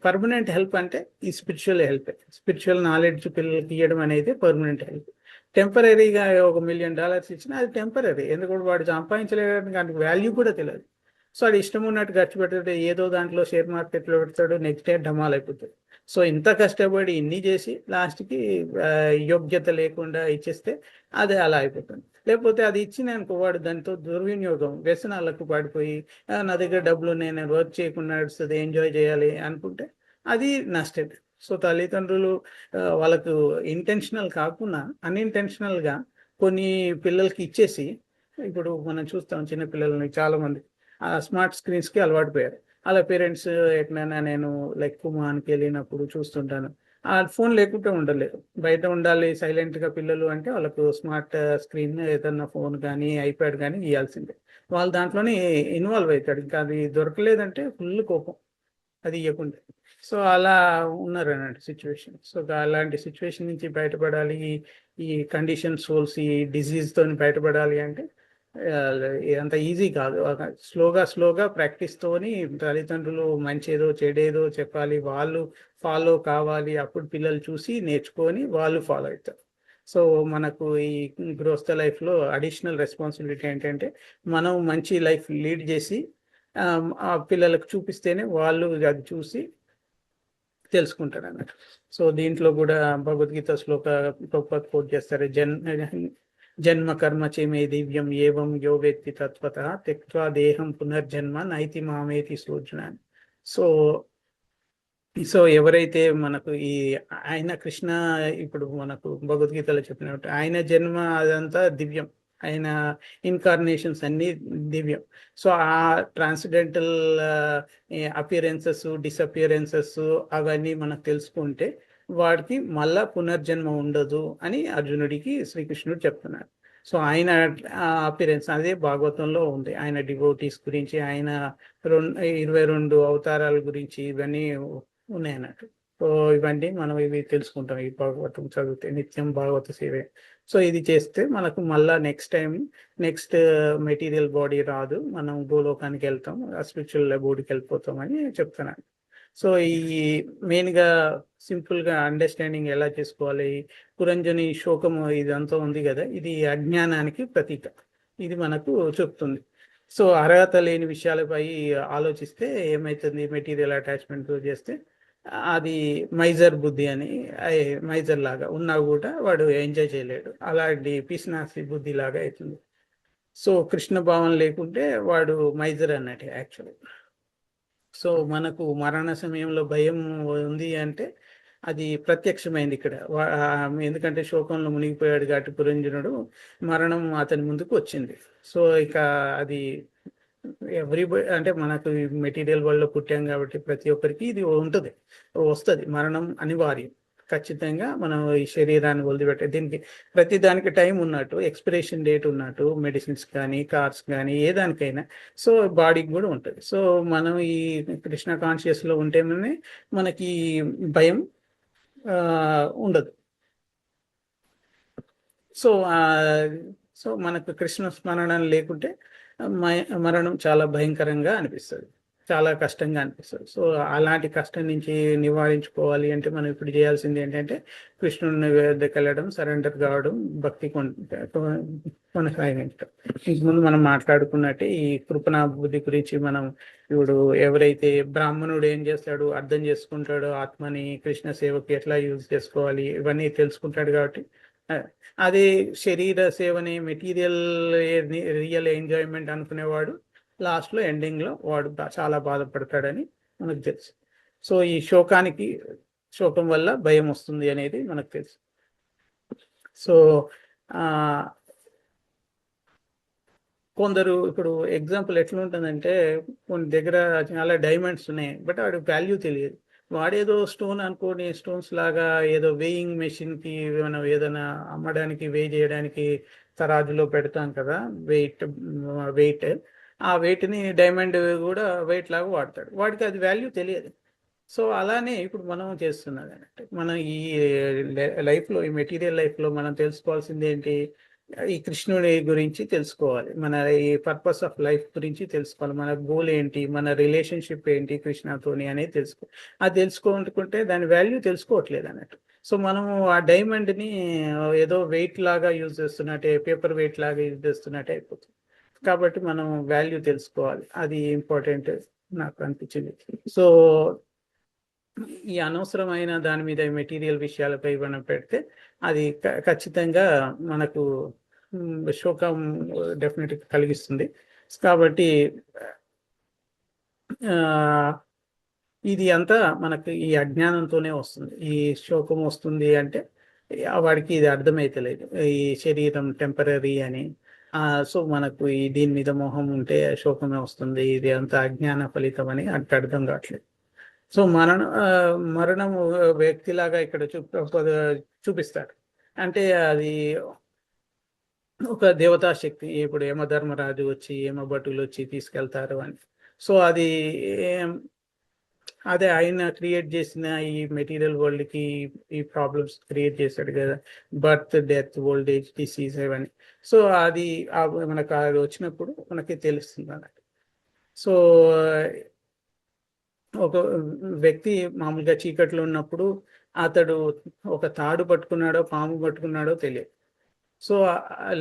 పర్మనెంట్ హెల్ప్ అంటే ఈ స్పిరిచువల్ హెల్ప్. స్పిరిచువల్ నాలెడ్జ్ పిల్లలకి ఇవ్వడం అనేది పర్మనెంట్ హెల్ప్. టెంపరీగా $1 million ఇచ్చినా అది టెంపరీ, ఎందుకంటే వాడు సంపాదించలేదు, దానికి వాల్యూ కూడా తెలియదు. సో అది ఇష్టం ఉన్నట్టు ఖర్చు పెడితే ఏదో దాంట్లో షేర్ మార్కెట్లో పెడతాడు, నెక్స్ట్ డే డమాల్ అయిపోతుంది. సో ఇంత కష్టపడి ఇన్ని చేసి లాస్ట్కి యోగ్యత లేకుండా ఇచ్చేస్తే అది అలా అయిపోతుంది. లేకపోతే అది ఇచ్చిన అనుకో వాడు దాంతో దుర్వినియోగం, వ్యసనాలకు పడిపోయి నా దగ్గర డబ్బులు నేను వర్క్ చేయకుండా నడుస్తుంది, ఎంజాయ్ చేయాలి అనుకుంటే అది నష్టమే. సో తల్లిదండ్రులు వాళ్ళకు ఇంటెన్షనల్ కాకుండా అన్ఇంటెన్షనల్గా కొన్ని పిల్లలకి ఇచ్చేసి, ఇప్పుడు మనం చూస్తాం చిన్న పిల్లల్ని చాలామంది ఆ స్మార్ట్ స్క్రీన్స్కి అలవాటు పోయారు. అలా పేరెంట్స్ ఎక్కడైనా నేను లైక్ కుమాన్కి వెళ్ళినప్పుడు చూస్తుంటాను, ఆ ఫోన్ లేకుండా ఉండలేరు. బయట ఉండాలి సైలెంట్గా పిల్లలు అంటే వాళ్ళకు స్మార్ట్ స్క్రీన్ ఏదన్నా ఫోన్ కానీ ఐప్యాడ్ కానీ ఇవ్వాల్సిందే. వాళ్ళు దాంట్లోనే ఇన్వాల్వ్ అవుతాడు. ఇంకా అది దొరకలేదంటే ఫుల్ కోపం అది ఇవ్వకుండా. సో అలా ఉన్నారు అన్నట్టు సిచ్యువేషన్. సో అలాంటి సిచ్యువేషన్ నుంచి బయటపడాలి, ఈ కండిషన్ సోల్స్ ఈ డిజీజ్తో బయటపడాలి అంటే అంత ఈజీ కాదు. స్లోగా ప్రాక్టీస్తోని తల్లిదండ్రులు మంచేదో చెడేదో చెప్పాలి, వాళ్ళు ఫాలో కావాలి. అప్పుడు పిల్లలు చూసి నేర్చుకొని వాళ్ళు ఫాలో అవుతారు. సో మనకు ఈ గృహస్థ లైఫ్లో అడిషనల్ రెస్పాన్సిబిలిటీ ఏంటంటే, మనం మంచి లైఫ్ లీడ్ చేసి ఆ పిల్లలకు చూపిస్తేనే వాళ్ళు అది చూసి తెలుసుకుంటారు అన్నట్టు. సో దీంట్లో కూడా భగవద్గీత శ్లోక ప్రభుపాద కోట్ చేస్తారు, జన్మ కర్మ చేమే దివ్యం ఏవం యో వేత్తి తత్వతః త్యక్త్వా దేహం పునర్జన్మ నైతి మామేతి సోర్జున. సో ఎవరైతే మనకు ఆయన కృష్ణ ఇప్పుడు మనకు భగవద్గీతలో చెప్పినట్టు ఆయన జన్మ అదంతా దివ్యం, ఆయన ఇన్కార్నేషన్స్ అన్ని దివ్యం. సో ఆ ట్రాన్స్డెంటల్ అపియరెన్సెస్ డిసపియరెన్సెస్ అవన్నీ మనకు తెలుసుకుంటే వాడికి మళ్ళా పునర్జన్మ ఉండదు అని అర్జునుడికి శ్రీకృష్ణుడు చెప్తున్నాడు. సో ఆయన అపియరెన్స్ అదే భాగవతంలో ఉంది. ఆయన డివోటీస్ గురించి, ఆయన 22 అవతారాల గురించి ఇవన్నీ ఉన్నాయి అన్నట్టు. సో ఇవన్నీ మనం ఇవి తెలుసుకుంటాం ఈ భాగవతం చదివితే, నిత్యం భాగవత సేవే. సో ఇది చేస్తే మనకు మళ్ళా నెక్స్ట్ మెటీరియల్ బాడీ రాదు, మనం గోలోకానికి వెళ్తాం, స్పిరిచువల్ బాడీకి వెళ్ళిపోతాం అని చెప్తున్నాను. సో ఈ మెయిన్గా సింపుల్గా అండర్స్టాండింగ్ ఎలా చేసుకోవాలి, పురంజని శోకము ఇదంతా ఉంది కదా, ఇది అజ్ఞానానికి ప్రతీక, ఇది మనకు చెప్తుంది. సో అర్హత లేని విషయాలపై ఆలోచిస్తే ఏమవుతుంది, మెటీరియల్ అటాచ్మెంట్ చేస్తే అది మైజర్ బుద్ధి అని, మైజర్ లాగా ఉన్నా కూడా వాడు ఎంజాయ్ చేయలేడు, అలాంటి పిసినాసి బుద్ధి లాగా అవుతుంది. సో కృష్ణ భావం లేకుంటే వాడు మైజర్ అన్నట్టు యాక్చువల్లీ. సో మనకు మరణ సమయంలో భయం ఉంది అంటే అది ప్రత్యక్షమైంది ఇక్కడ. ఎందుకంటే శోకంలో మునిగిపోయాడు కాబట్టి పురంజనుడు, మరణం అతని ముందుకు వచ్చింది. సో ఇక అది ఎవ్రీబడి అంటే మనకు మెటీరియల్ వరల్డ్లో పుట్టాం కాబట్టి ప్రతి ఒక్కరికి ఇది వస్తుంది, మరణం అనివార్యం. ఖచ్చితంగా మనం ఈ శరీరాన్ని వదిలిపెట్టే దీనికి ప్రతి దానికి టైం ఉన్నట్టు, ఎక్స్పిరేషన్ డేట్ ఉన్నట్టు, మెడిసిన్స్ కానీ కార్స్ కానీ ఏ దానికైనా సో బాడీకి కూడా ఉంటుంది. సో మనం ఈ కృష్ణ కాన్షియస్లో ఉంటేనే మనకి భయం ఉండదు. సో సో మనకు కృష్ణ స్మరణ లేకుంటే మరణం చాలా భయంకరంగా అనిపిస్తుంది, చాలా కష్టంగా అనిపిస్తుంది. సో అలాంటి కష్టం నుంచి నివారించుకోవాలి అంటే మనం ఇప్పుడు చేయాల్సింది ఏంటంటే కృష్ణుని వద్దకు వెళ్ళడం, సరెండర్ కావడం, భక్తి కొనసాగించడం. ఇంతకుముందు మనం మాట్లాడుకున్నట్టే ఈ కృపణా బుద్ధి గురించి మనం ఇప్పుడు ఎవరైతే బ్రాహ్మణుడు ఏం చేస్తాడు, అర్థం చేసుకుంటాడో ఆత్మని, కృష్ణ సేవకి ఎట్లా యూజ్ చేసుకోవాలి ఇవన్నీ తెలుసుకుంటాడు. కాబట్టి అదే శరీర సేవని మెటీరియల్ రియల్ ఎంజాయ్మెంట్ అనుకునేవాడు లాస్ట్లో ఎండింగ్లో వాడు చాలా బాధపడతాడని మనకు తెలుసు. సో ఈ శోకం వల్ల భయం వస్తుంది అనేది మనకు తెలుసు. సో కొందరు ఇప్పుడు ఎగ్జాంపుల్ ఎట్లా ఉంటుందంటే కొన్ని దగ్గర చాలా డైమండ్స్ ఉన్నాయి, బట్ వాడి వాల్యూ తెలియదు. వాడేదో స్టోన్ అనుకోని స్టోన్స్ లాగా ఏదో వేయింగ్ మెషిన్కి మనం ఏదైనా అమ్మడానికి వే చేయడానికి తరాజులో పెడతాం కదా వెయిట్, ఆ వెయిట్ని డైమండ్ కూడా వెయిట్ లాగా వాడతాడు, వాడికి అది వాల్యూ తెలియదు. సో అలానే ఇప్పుడు మనం చేస్తున్నది అన్నట్టు మనం ఈ లైఫ్లో, ఈ మెటీరియల్ లైఫ్లో మనం తెలుసుకోవాల్సింది ఏంటి, ఈ కృష్ణుడి గురించి తెలుసుకోవాలి, మన ఈ పర్పస్ ఆఫ్ లైఫ్ గురించి తెలుసుకోవాలి, మన గోల్ ఏంటి, మన రిలేషన్షిప్ ఏంటి కృష్ణతోని అనేది తెలుసుకోవాలి. అది తెలుసుకోకుంటే దాని వాల్యూ తెలుసుకోవట్లేదు అన్నట్టు. సో మనము ఆ డైమండ్ని ఏదో వెయిట్ లాగా యూజ్ చేస్తున్నట్టే, పేపర్ వెయిట్ లాగా యూజ్ చేస్తున్నట్టే అయిపోతుంది. కాబట్టి మనం వాల్యూ తెలుసుకోవాలి, అది ఇంపార్టెంట్ నాకు అనిపించింది. సో ఈ అనవసరమైన దాని మీద మెటీరియల్ విషయాలపై మనం పెడితే అది ఖచ్చితంగా మనకు శోకం డెఫినెట్గా కలిగిస్తుంది. కాబట్టి ఇది అంతా మనకు ఈ అజ్ఞానంతోనే వస్తుంది. ఈ శోకం వస్తుంది అంటే వాడికి ఇది అర్థమైతలేదు, ఈ శరీరం టెంపరీ అని. సో మనకు ఈ దీని మీద మోహం ఉంటే శోకమే వస్తుంది, ఇది అంతా అజ్ఞాన ఫలితం అని అంటే అర్థం కావట్లేదు. సో మరణం వ్యక్తిలాగా ఇక్కడ చూపిస్తారు. అంటే అది ఒక దేవతా శక్తి, ఇప్పుడు యమధర్మరాజు వచ్చి యమభటులు వచ్చి తీసుకెళ్తారు అని. సో అదే ఆయన క్రియేట్ చేసిన ఈ మెటీరియల్ వరల్డ్కి ఈ ప్రాబ్లమ్స్ క్రియేట్ చేశాడు కదా, birth, death, old age, disease అవన్నీ. సో అది మనకు అది వచ్చినప్పుడు మనకి తెలుస్తుంది అన్నట్టు. సో ఒక వ్యక్తి మామూలుగా చీకట్లో ఉన్నప్పుడు అతడు ఒక తాడు పట్టుకున్నాడో పాము పట్టుకున్నాడో తెలియదు. సో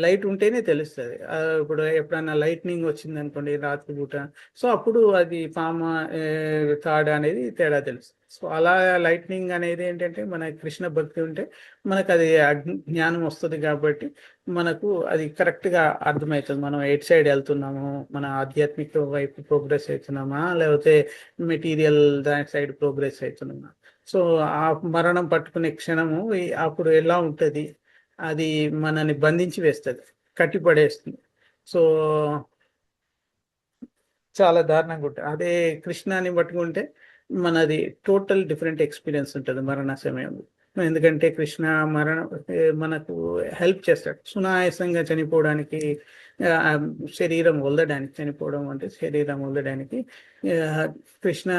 లైట్ ఉంటేనే తెలుస్తుంది. ఇప్పుడు ఎప్పుడైనా లైట్నింగ్ వచ్చింది అనుకోండి రాత్రి పూట, సో అప్పుడు అది పాము తాడు అనేది తేడా తెలుస్తుంది. సో అలా లైట్నింగ్ అనేది ఏంటంటే మన కృష్ణ భక్తి ఉంటే మనకు అది జ్ఞానం వస్తుంది. కాబట్టి మనకు అది కరెక్ట్గా అర్థమవుతుంది, మనం ఎయిట్ సైడ్ వెళ్తున్నాము, మన ఆధ్యాత్మిక వైపు ప్రోగ్రెస్ అవుతున్నామా లేకపోతే మెటీరియల్ దాని సైడ్ ప్రోగ్రెస్ అవుతున్నామా. సో ఆ మరణం పట్టుకునే క్షణము అప్పుడు ఎలా ఉంటుంది, అది మనని బంధించి వేస్తుంది, కట్టిపడేస్తుంది. సో చాలా దారుణంగా ఉంటుంది. అదే కృష్ణాన్ని పట్టుకుంటే మనది టోటల్ డిఫరెంట్ ఎక్స్పీరియన్స్ ఉంటుంది మరణ సమయంలో. ఎందుకంటే కృష్ణ మనకు హెల్ప్ చేస్తాడు సునాయాసంగా చనిపోవడానికి, శరీరం వదలడానికి. చనిపోవడం అంటే శరీరం వదలడానికి కృష్ణ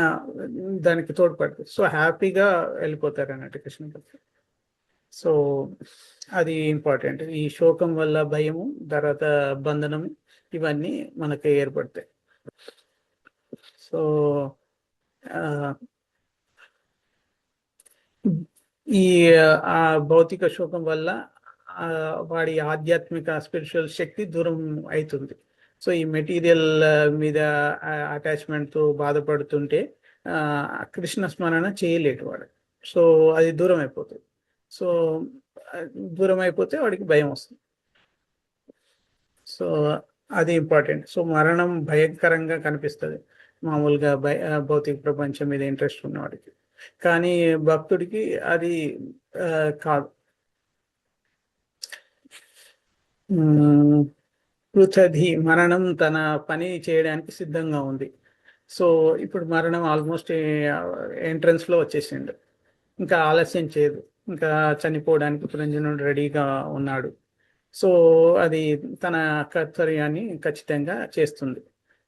దానికి తోడ్పడుతుంది. సో హ్యాపీగా వెళ్ళిపోతారు అన్నట్టు కృష్ణ. సో అది ఇంపార్టెంట్. ఈ శోకం వల్ల భయము, తర్వాత బంధనము ఇవన్నీ మనకు ఏర్పడతాయి. సో ఈ భౌతిక శోకం వల్ల వాడి ఆధ్యాత్మిక స్పిరిచువల్ శక్తి దూరం అవుతుంది. సో ఈ మెటీరియల్ మీద అటాచ్మెంట్తో బాధపడుతుంటే కృష్ణ స్మరణ చేయలేడు వాడు. సో అది దూరం అయిపోతుంది. సో దూరం అయిపోతే వాడికి భయం వస్తుంది. సో అది ఇంపార్టెంట్. సో మరణం భయంకరంగా కనిపిస్తుంది మామూలుగా భౌతిక ప్రపంచం మీద ఇంట్రెస్ట్ ఉన్నవాడికి, కానీ భక్తుడికి అది కాదు. పృథధి మరణం తన పని చేయడానికి సిద్ధంగా ఉంది. సో ఇప్పుడు మరణం ఆల్మోస్ట్ ఎంట్రన్స్లో వచ్చేసిండు, ఇంకా ఆలస్యం చేయదు. ఇంకా చనిపోవడానికి పురంజనుడు రెడీగా ఉన్నాడు. సో అది తన కర్తవ్యాన్ని ఖచ్చితంగా చేస్తుంది,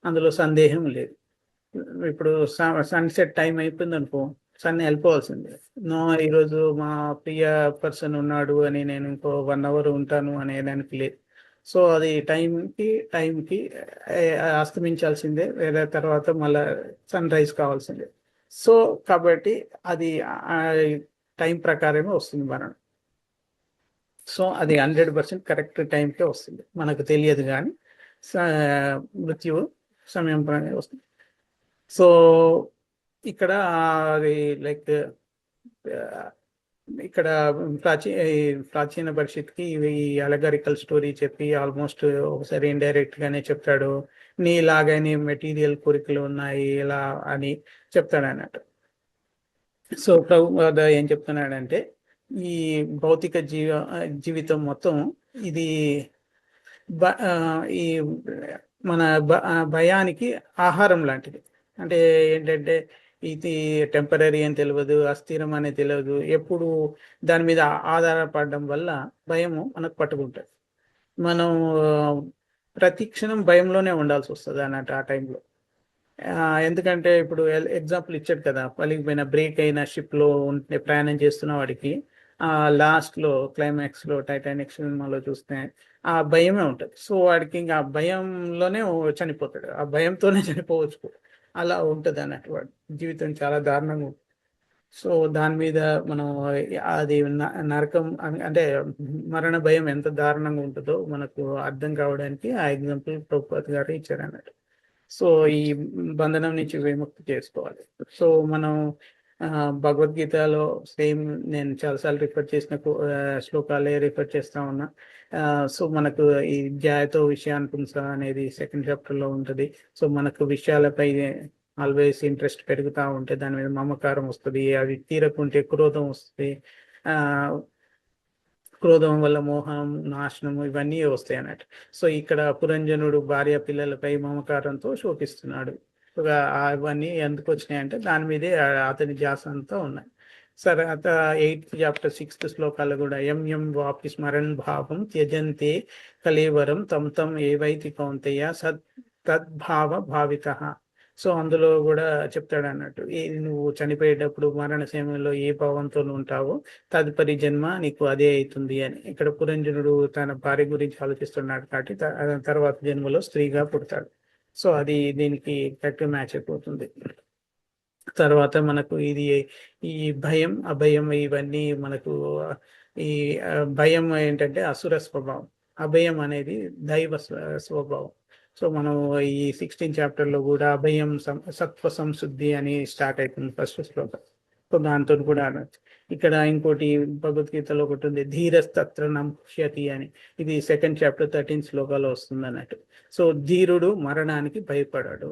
అందులో సందేహం లేదు. ఇప్పుడు సన్సెట్ టైం అయిపోయింది అనుకో, సన్ వెళ్ళిపోవాల్సిందే. నో, ఈరోజు మా ప్రియ పర్సన్ ఉన్నాడు అని నేను ఇంకో 1 hour ఉంటాను అనేదానికి లేదు. సో అది టైంకి అస్తమించాల్సిందే, లేదా తర్వాత మళ్ళా సన్ రైజ్ కావాల్సిందే. సో కాబట్టి అది టైం ప్రకారమే వస్తుంది మరణం. సో అది 100% కరెక్ట్ టైంకే వస్తుంది, మనకు తెలియదు కానీ మృత్యువు సమయం పరంగా వస్తుంది. సో ఇక్కడ అది లైక్ ఇక్కడ ప్రాచీన పరిషత్కి ఈ అలగారికల్ స్టోరీ చెప్పి ఆల్మోస్ట్ ఒకసారి ఇండైరెక్ట్ గానే చెప్తాడు, నీలాగానే మెటీరియల్ కోరికలు ఉన్నాయి ఇలా అని చెప్తాడు అన్నట్టు. సో ప్రభుపాద ఏం చెప్తున్నాడంటే, ఈ భౌతిక జీవితం మొత్తం ఇది ఈ మన భయానికి ఆహారం లాంటిది. అంటే ఏంటంటే ఇది టెంపరీ అని తెలియదు, అస్థిరం అని తెలియదు, ఎప్పుడు దాని మీద ఆధారపడడం వల్ల భయము మనకు పట్టుకుంటుంది. మనం ప్రతి క్షణం భయంలోనే ఉండాల్సి వస్తుంది అన్నట్టు ఆ టైంలో. ఎందుకంటే ఇప్పుడు ఎగ్జాంపుల్ ఇచ్చాడు కదా, పలిగిపోయిన బ్రేక్ అయిన షిప్లో ఉంటే ప్రయాణం చేస్తున్న వాడికి లాస్ట్లో క్లైమాక్స్లో టైటానిక్ సినిమాలో చూస్తే ఆ భయమే ఉంటుంది. సో వాడికి ఇంకా ఆ భయంలోనే చనిపోతాడు, ఆ భయంతోనే చనిపోవచ్చు, అలా ఉంటుంది అన్నట్టు. వాడు జీవితం చాలా దారుణంగా ఉంటుంది. సో దాని మీద మనం అది నరకం అంటే మరణ భయం ఎంత దారుణంగా ఉంటుందో మనకు అర్థం కావడానికి ఆ ఎగ్జాంపుల్ ప్రభుపాద్ గారు ఇచ్చారు అన్నట్టు. సో ఈ బంధనం నుంచి విముక్తి చేసుకోవాలి. సో మనం భగవద్గీతలో సేమ్ నేను చాలాసార్లు రిఫర్ చేసిన శ్లోకాలే రిఫర్ చేస్తా ఉన్నా. సో మనకు ఈ ధ్యాయతో విషయాన్ని పుంస అనేది 2nd chapterలో ఉంటుంది. సో మనకు విషయాలపై ఆల్వేస్ ఇంట్రెస్ట్ పెరుగుతూ ఉంటే దాని మీద మమకారం వస్తుంది, అవి తీరకుంటే క్రోధం వస్తుంది, క్రోధం వల్ల మోహం, నాశనము ఇవన్నీ వస్తాయి అన్నట్టు. సో ఇక్కడ పురంజనుడు భార్య పిల్లలపై మమకారంతో శోకిస్తున్నాడు. అవన్నీ ఎందుకు వచ్చినాయి అంటే దాని మీదే అతని ధ్యాస అంతా ఉన్నాయి. సరే, 8th chapter 6th శ్లోకాలు కూడా ఎం వాపి స్మరణ్ భావం త్యజంతే కలేవరం తం తం ఏవైతి కౌంతేయ తద్భావ భావిత. సో అందులో కూడా చెప్తాడు అన్నట్టు, నువ్వు చనిపోయేటప్పుడు మరణ సమయంలో ఏ భావంతో ఉంటావో తదుపరి జన్మ నీకు అదే అవుతుంది అని. ఇక్కడ పురంజనుడు తన భార్య గురించి ఆలోచిస్తున్నాడు కాబట్టి తర్వాత జన్మలో స్త్రీగా పుడతాడు. సో అది దీనికి కరెక్ట్ మ్యాచ్ అయిపోతుంది. తర్వాత మనకు ఇది ఈ భయం, అభయం ఇవన్నీ మనకు ఈ భయం ఏంటంటే అసుర స్వభావం, అభయం అనేది దైవ స్వభావం. సో మనం ఈ 16th chapterలో కూడా అభయం సత్వ సంశుద్ధి అని స్టార్ట్ అవుతుంది ఫస్ట్ శ్లోకం. సో దాంతో కూడా అనొచ్చు. ఇక్కడ ఇంకోటి భగవద్గీతలో ఒకటి ఉంది, ధీరస్తత్ర నముష్యతి అని. ఇది 2nd chapter 13th శ్లోకాలో వస్తుంది అన్నట్టు. సో ధీరుడు మరణానికి భయపడాడు.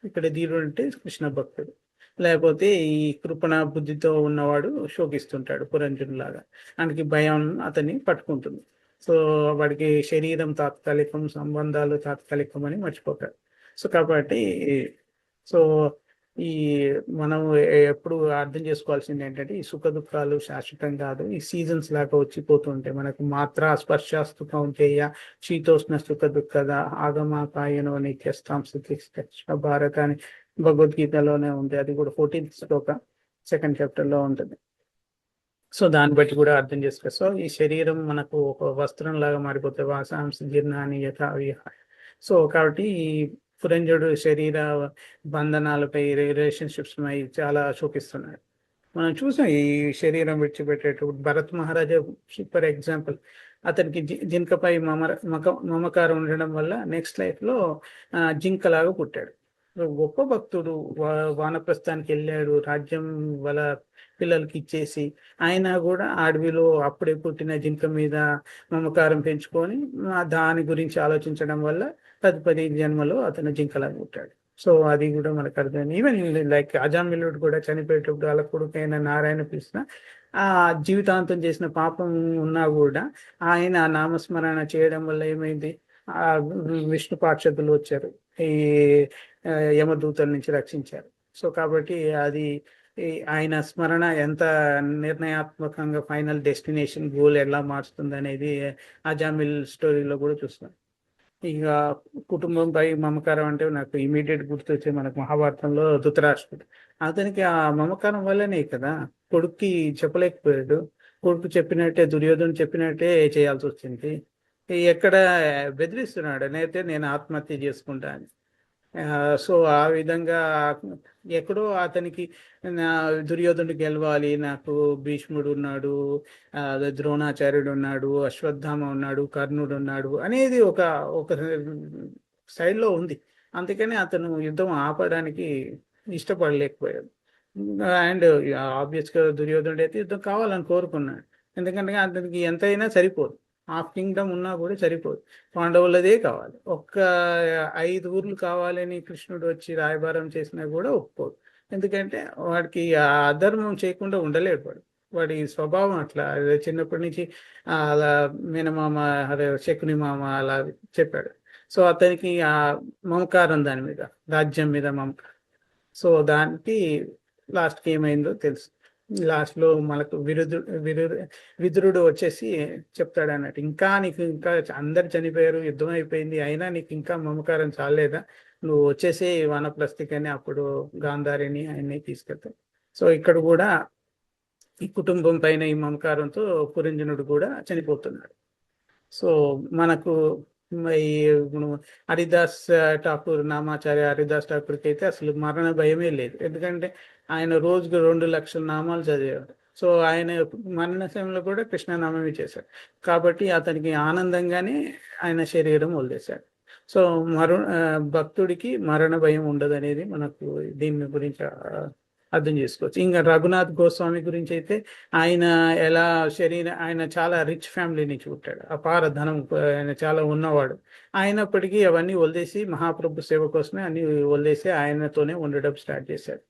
ఇక్కడ ధీరుడు అంటే కృష్ణ భక్తుడు. లేకపోతే ఈ కృపణ బుద్ధితో ఉన్నవాడు శోకిస్తుంటాడు పురంజనులాగా, ఆయనకి భయం అతన్ని పట్టుకుంటుంది. సో వాడికి శరీరం తాత్కాలికం, సంబంధాలు తాత్కాలికం అని మర్చిపోతాడు. సో కాబట్టి సో ఈ మనం ఎప్పుడు అర్థం చేసుకోవాల్సింది ఏంటంటే, ఈ సుఖ దుఃఖాలు శాశ్వతం కాదు, ఈ సీజన్స్ లాగా వచ్చిపోతుంటాయి. మనకు మాత్ర స్పర్శాస్తు కౌంతేయ శీతోష్ణ సుఖ దుఃఖద ఆగమాపాయనో నిత్యస్థాం స్థితి భారత అని భగవద్గీతలోనే ఉంది. అది కూడా 14th శ్లోకం 2nd chapterలో ఉంటుంది. సో దాన్ని బట్టి కూడా అర్థం చేసుకో. సో ఈ శరీరం మనకు ఒక వస్త్రం లాగా మారిపోతే వాసాంశ జీర్ణాన్ని సో కాబట్టి ఈ పురంజనుడు శరీర బంధనాలపై, రిలేషన్షిప్స్ పై చాలా శోకిస్తున్నాడు. మనం చూసాం ఈ శరీరం విడిచిపెట్టేటప్పుడు. భరత్ మహారాజా సూపర్ ఎగ్జాంపుల్. అతనికి జింకపై మమకారం ఉండడం వల్ల నెక్స్ట్ లైఫ్లో జింకలాగా పుట్టాడు. గొప్ప భక్తుడు, వానప్రస్థానికి వెళ్ళాడు, రాజ్యం వాళ్ళ పిల్లలకి ఇచ్చేసి, ఆయన కూడా అడవిలో అప్పుడే పుట్టిన జింక మీద మమకారం పెంచుకొని దాని గురించి ఆలోచించడం వల్ల తదుపరి జన్మలో అతను జింకలాగా పుట్టాడు. సో అది కూడా మనకు అర్థమైంది. ఈవెన్ లైక్ అజామిలుడు కూడా చనిపోయేటప్పుడు వాళ్ళ కొడుకైన నారాయణ పిలిచిన ఆ జీవితాంతం చేసిన పాపం ఉన్నా కూడా ఆయన నామస్మరణ చేయడం వల్ల ఏమైంది, ఆ విష్ణు పార్షదులు వచ్చారు, ఈ యమదూతల నుంచి రక్షించారు. సో కాబట్టి అది ఆయన స్మరణ ఎంత నిర్ణయాత్మకంగా ఫైనల్ డెస్టినేషన్ గోల్ ఎలా మారుస్తుంది అనేది అజామిల్ స్టోరీలో కూడా చూస్తాం. ఇక కుటుంబంపై మమకారం అంటే నాకు ఇమీడియట్ గుర్తొచ్చే మనకు మహాభారతంలో ధృతరాష్ట్రుడు. అతనికి ఆ మమకారం వల్లనే కదా కొడుక్కి చెప్పలేకపోయాడు. కొడుకు చెప్పినట్టే, దుర్యోధను చెప్పినట్టే చేయాల్సి వచ్చింది. ఎక్కడ బెదిరిస్తున్నాడు అయితే నేను ఆత్మహత్య చేసుకుంటా అని. సో ఆ విధంగా ఎక్కడో అతనికి దుర్యోధనుడు గెలవాలి, నాకు భీష్ముడు ఉన్నాడు, ద్రోణాచార్యుడు ఉన్నాడు, అశ్వత్థామ ఉన్నాడు, కర్ణుడు ఉన్నాడు అనేది ఒక ఒక సైడ్లో ఉంది. అందుకని అతను యుద్ధం ఆపడానికి ఇష్టపడలేకపోయాడు. అండ్ ఆబ్వియస్గా దుర్యోధనుడు అయితే యుద్ధం కావాలని కోరుకున్నాడు. ఎందుకంటే అతనికి ఎంతైనా సరిపోదు, హాఫ్ కింగ్డమ్ ఉన్నా కూడా సరిపోదు, పాండవులదే కావాలి. 5 ఊర్లు కావాలని కృష్ణుడు వచ్చి రాయబారం చేసినా కూడా ఒప్పుకోడు. ఎందుకంటే వాడికి ఆ అధర్మం చేయకుండా ఉండలేడు. వాడి స్వభావం అట్లా. చిన్నప్పటి నుంచి అలా మేనమామ, శకుని మామ అలా చెప్పాడు. సో అతనికి ఆ మమకారం దాని మీద, రాజ్యం మీద మమకారం. సో దానికి లాస్ట్కి ఏమైందో తెలుసు. లాస్ట్లో మనకు విదురుడు వచ్చేసి చెప్తాడు అన్నట్టు, ఇంకా నీకు ఇంకా అందరు చనిపోయారు, యుద్ధం అయిపోయింది, అయినా నీకు ఇంకా మమకారం చాలేదా, నువ్వు వచ్చేసి వానప్రస్థికని అప్పుడు గాంధారిని ఆయన్ని తీసుకెళ్తావు. సో ఇక్కడ కూడా ఈ కుటుంబం పైన ఈ మమకారంతో పురంజనుడు కూడా చనిపోతున్నాడు. సో మనకు హరిదాస్ ఠాకూర్, నామాచార్య హరిదాస్ ఠాకూర్కి అయితే అసలు మరణ భయమే లేదు. ఎందుకంటే ఆయన రోజుకు 2 లక్షల నామాలు చదివాడు. సో ఆయన మరణ సమయంలో కూడా కృష్ణనామమే చేశాడు. కాబట్టి అతనికి ఆనందంగానే ఆయన శరీరం వదిలేశాడు. సో భక్తుడికి మరణ భయం ఉండదు అనేది మనకు దీని గురించి అర్థం చేసుకోవచ్చు. ఇంకా రఘునాథ్ గోస్వామి గురించి అయితే ఆయన ఆయన చాలా రిచ్ ఫ్యామిలీ నుంచి పుట్టాడు, అపార ధనం, ఆయన చాలా ఉన్నవాడు. అయినప్పటికీ అవన్నీ వదిలేసి మహాప్రభు సేవ కోసమే అన్ని వదిలేసి ఆయనతోనే ఉండడం స్టార్ట్ చేశాడు.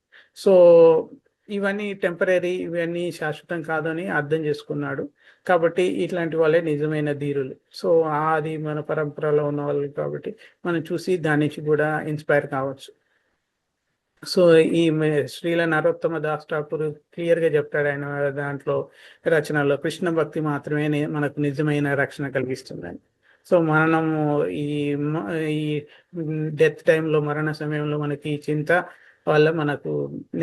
సో ఇవన్నీ టెంపరీ, ఇవన్నీ శాశ్వతం కాదని అర్థం చేసుకున్నాడు. కాబట్టి ఇట్లాంటి వాళ్ళే నిజమైన ధీరులు. సో అది మన పరంపరలో ఉన్న వాళ్ళు కాబట్టి మనం చూసి దాని నుంచి కూడా ఇన్స్పైర్ కావచ్చు. సో ఈ శ్రీల నరోత్తమ దాస్ ఠాకూర్ క్లియర్గా చెప్తాడు ఆయన దాంట్లో రచనలో, కృష్ణ భక్తి మాత్రమే మనకు నిజమైన రక్షణ కలిగిస్తుందని. సో మరణము ఈ డెత్ టైంలో, మరణ సమయంలో మనకి ఈ చింత వల్ల మనకు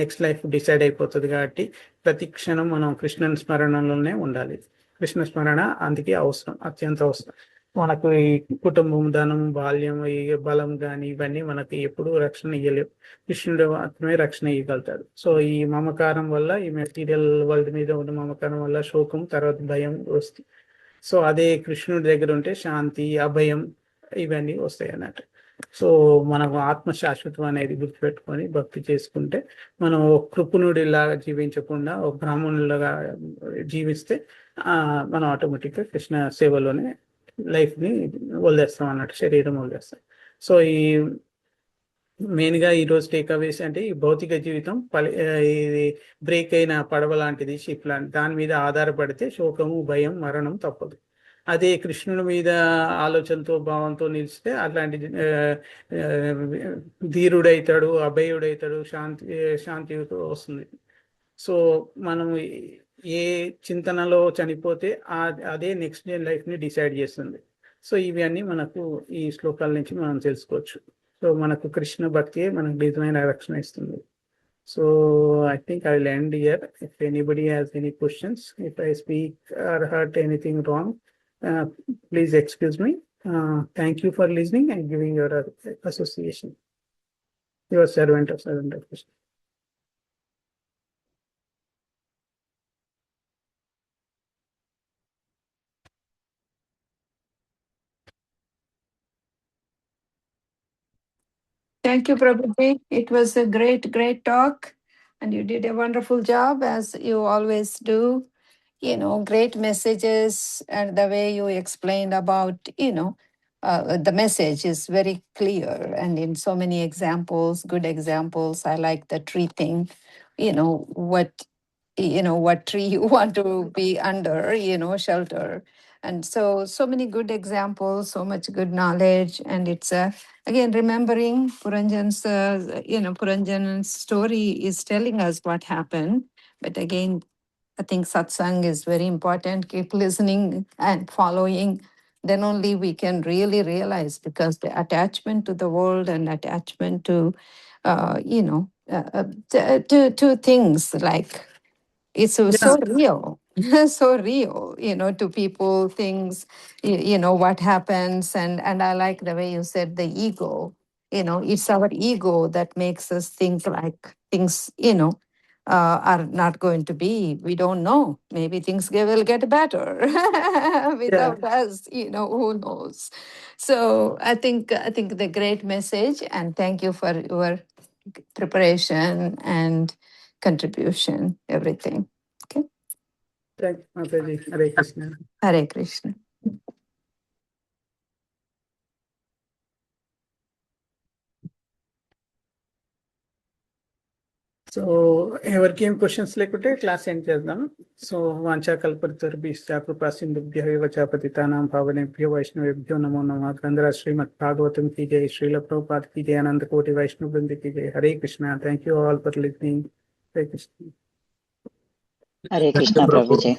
నెక్స్ట్ లైఫ్ డిసైడ్ అయిపోతుంది. కాబట్టి ప్రతి క్షణం మనం కృష్ణ స్మరణలోనే ఉండాలి. కృష్ణ స్మరణ అందుకే అవసరం, అత్యంత అవసరం. మనకు ఈ కుటుంబం, ధనం, బాల్యం, ఈ బలం కానీ ఇవన్నీ మనకి ఎప్పుడూ రక్షణ ఇవ్వలేవు. కృష్ణుడు మాత్రమే రక్షణ ఇవ్వగలుగుతాడు. సో ఈ మమకారం వల్ల, ఈ మెటీరియల్ వరల్డ్ మీద ఉన్న మమకారం వల్ల శోకం, తర్వాత భయం వస్తుంది. సో అదే కృష్ణుడి దగ్గర ఉంటే శాంతి, అభయం ఇవన్నీ వస్తాయి అన్నట్టు. సో మనకు ఆత్మ శాశ్వతం అనేది గుర్తుపెట్టుకొని భక్తి చేసుకుంటే మనం ఒక కృపణుడిలాగా జీవించకుండా ఒక బ్రాహ్మణులాగా జీవిస్తే మనం ఆటోమేటిక్గా కృష్ణ సేవలోనే లైఫ్ని వదిలేస్తాం అన్నట్టు, శరీరం వదిలేస్తాం. సో ఈ మెయిన్గా ఈరోజు టేక్అవేస్ అంటే ఈ భౌతిక జీవితం ఇది బ్రేక్ అయిన పడవ లాంటిది, షిప్ లాంటిది. దాని మీద ఆధారపడితే శోకము, భయం, మరణం తప్పదు. అదే కృష్ణుడి మీద ఆలోచనతో, భావంతో నిలిస్తే అట్లాంటి ధీరుడైతాడు, అభయుడైతాడు, శాంతితో వస్తుంది. సో మనం ఏ చింతనలో చనిపోతే అదే నెక్స్ట్ డే లైఫ్ని డిసైడ్ చేస్తుంది. సో ఇవన్నీ మనకు ఈ శ్లోకాల నుంచి మనం తెలుసుకోవచ్చు. సో మనకు కృష్ణ భక్తియే మనకు నిజమైన రక్షణ ఇస్తుంది. So I think I will end here. If anybody has any questions, if I speak or hurt anything wrong, please excuse me. Thank you for listening and giving your association. Your servant of Krishna. Thank you, Prabhuji. It was a great talk, and you did a wonderful job, as you always do. Great messages, and the way you explained about, the message is very clear, and in so many examples, good examples. I like the tree thing, what what tree you want to be under, shelter. And so many good examples, so much good knowledge. And it's again remembering Puranjan's Puranjan's story is telling us what happened. But again, I think satsang is very important. Keep listening and following. Then only we can really realize, because the attachment to the world and attachment to, to things like it's so Yeah. real, so real, to people, things, what happens. And I like the way you said the ego, it's our ego that makes us think like things, are not going to be. We don't know. Maybe things will get better without us, who knows. So I think the great message, and thank you for your preparation and contribution, everything. Okay. Thank you, Mataji. Hare Krishna. Hare Krishna. So ఎవరికి ఏం క్వశ్చన్స్ లేకుంటే క్లాస్ ఎండ్ చేద్దాం. సో వాంఛా కల్పతరుభ్యశ్చ కృపా సింధుభ్యః ఏవ చ పతితానాం పావనేభ్యో వైష్ణవేభ్యో నమో నమః. గ్రంథరాజ్ శ్రీమద్ భాగవతం की जय, श्रील प्रभुपाद की जय, अनंत कोटि वैष्णव वृंद की जय. Hare Krishna. Thank you all for listening. Hare Krishna. Hare Krishna Prabhu ji.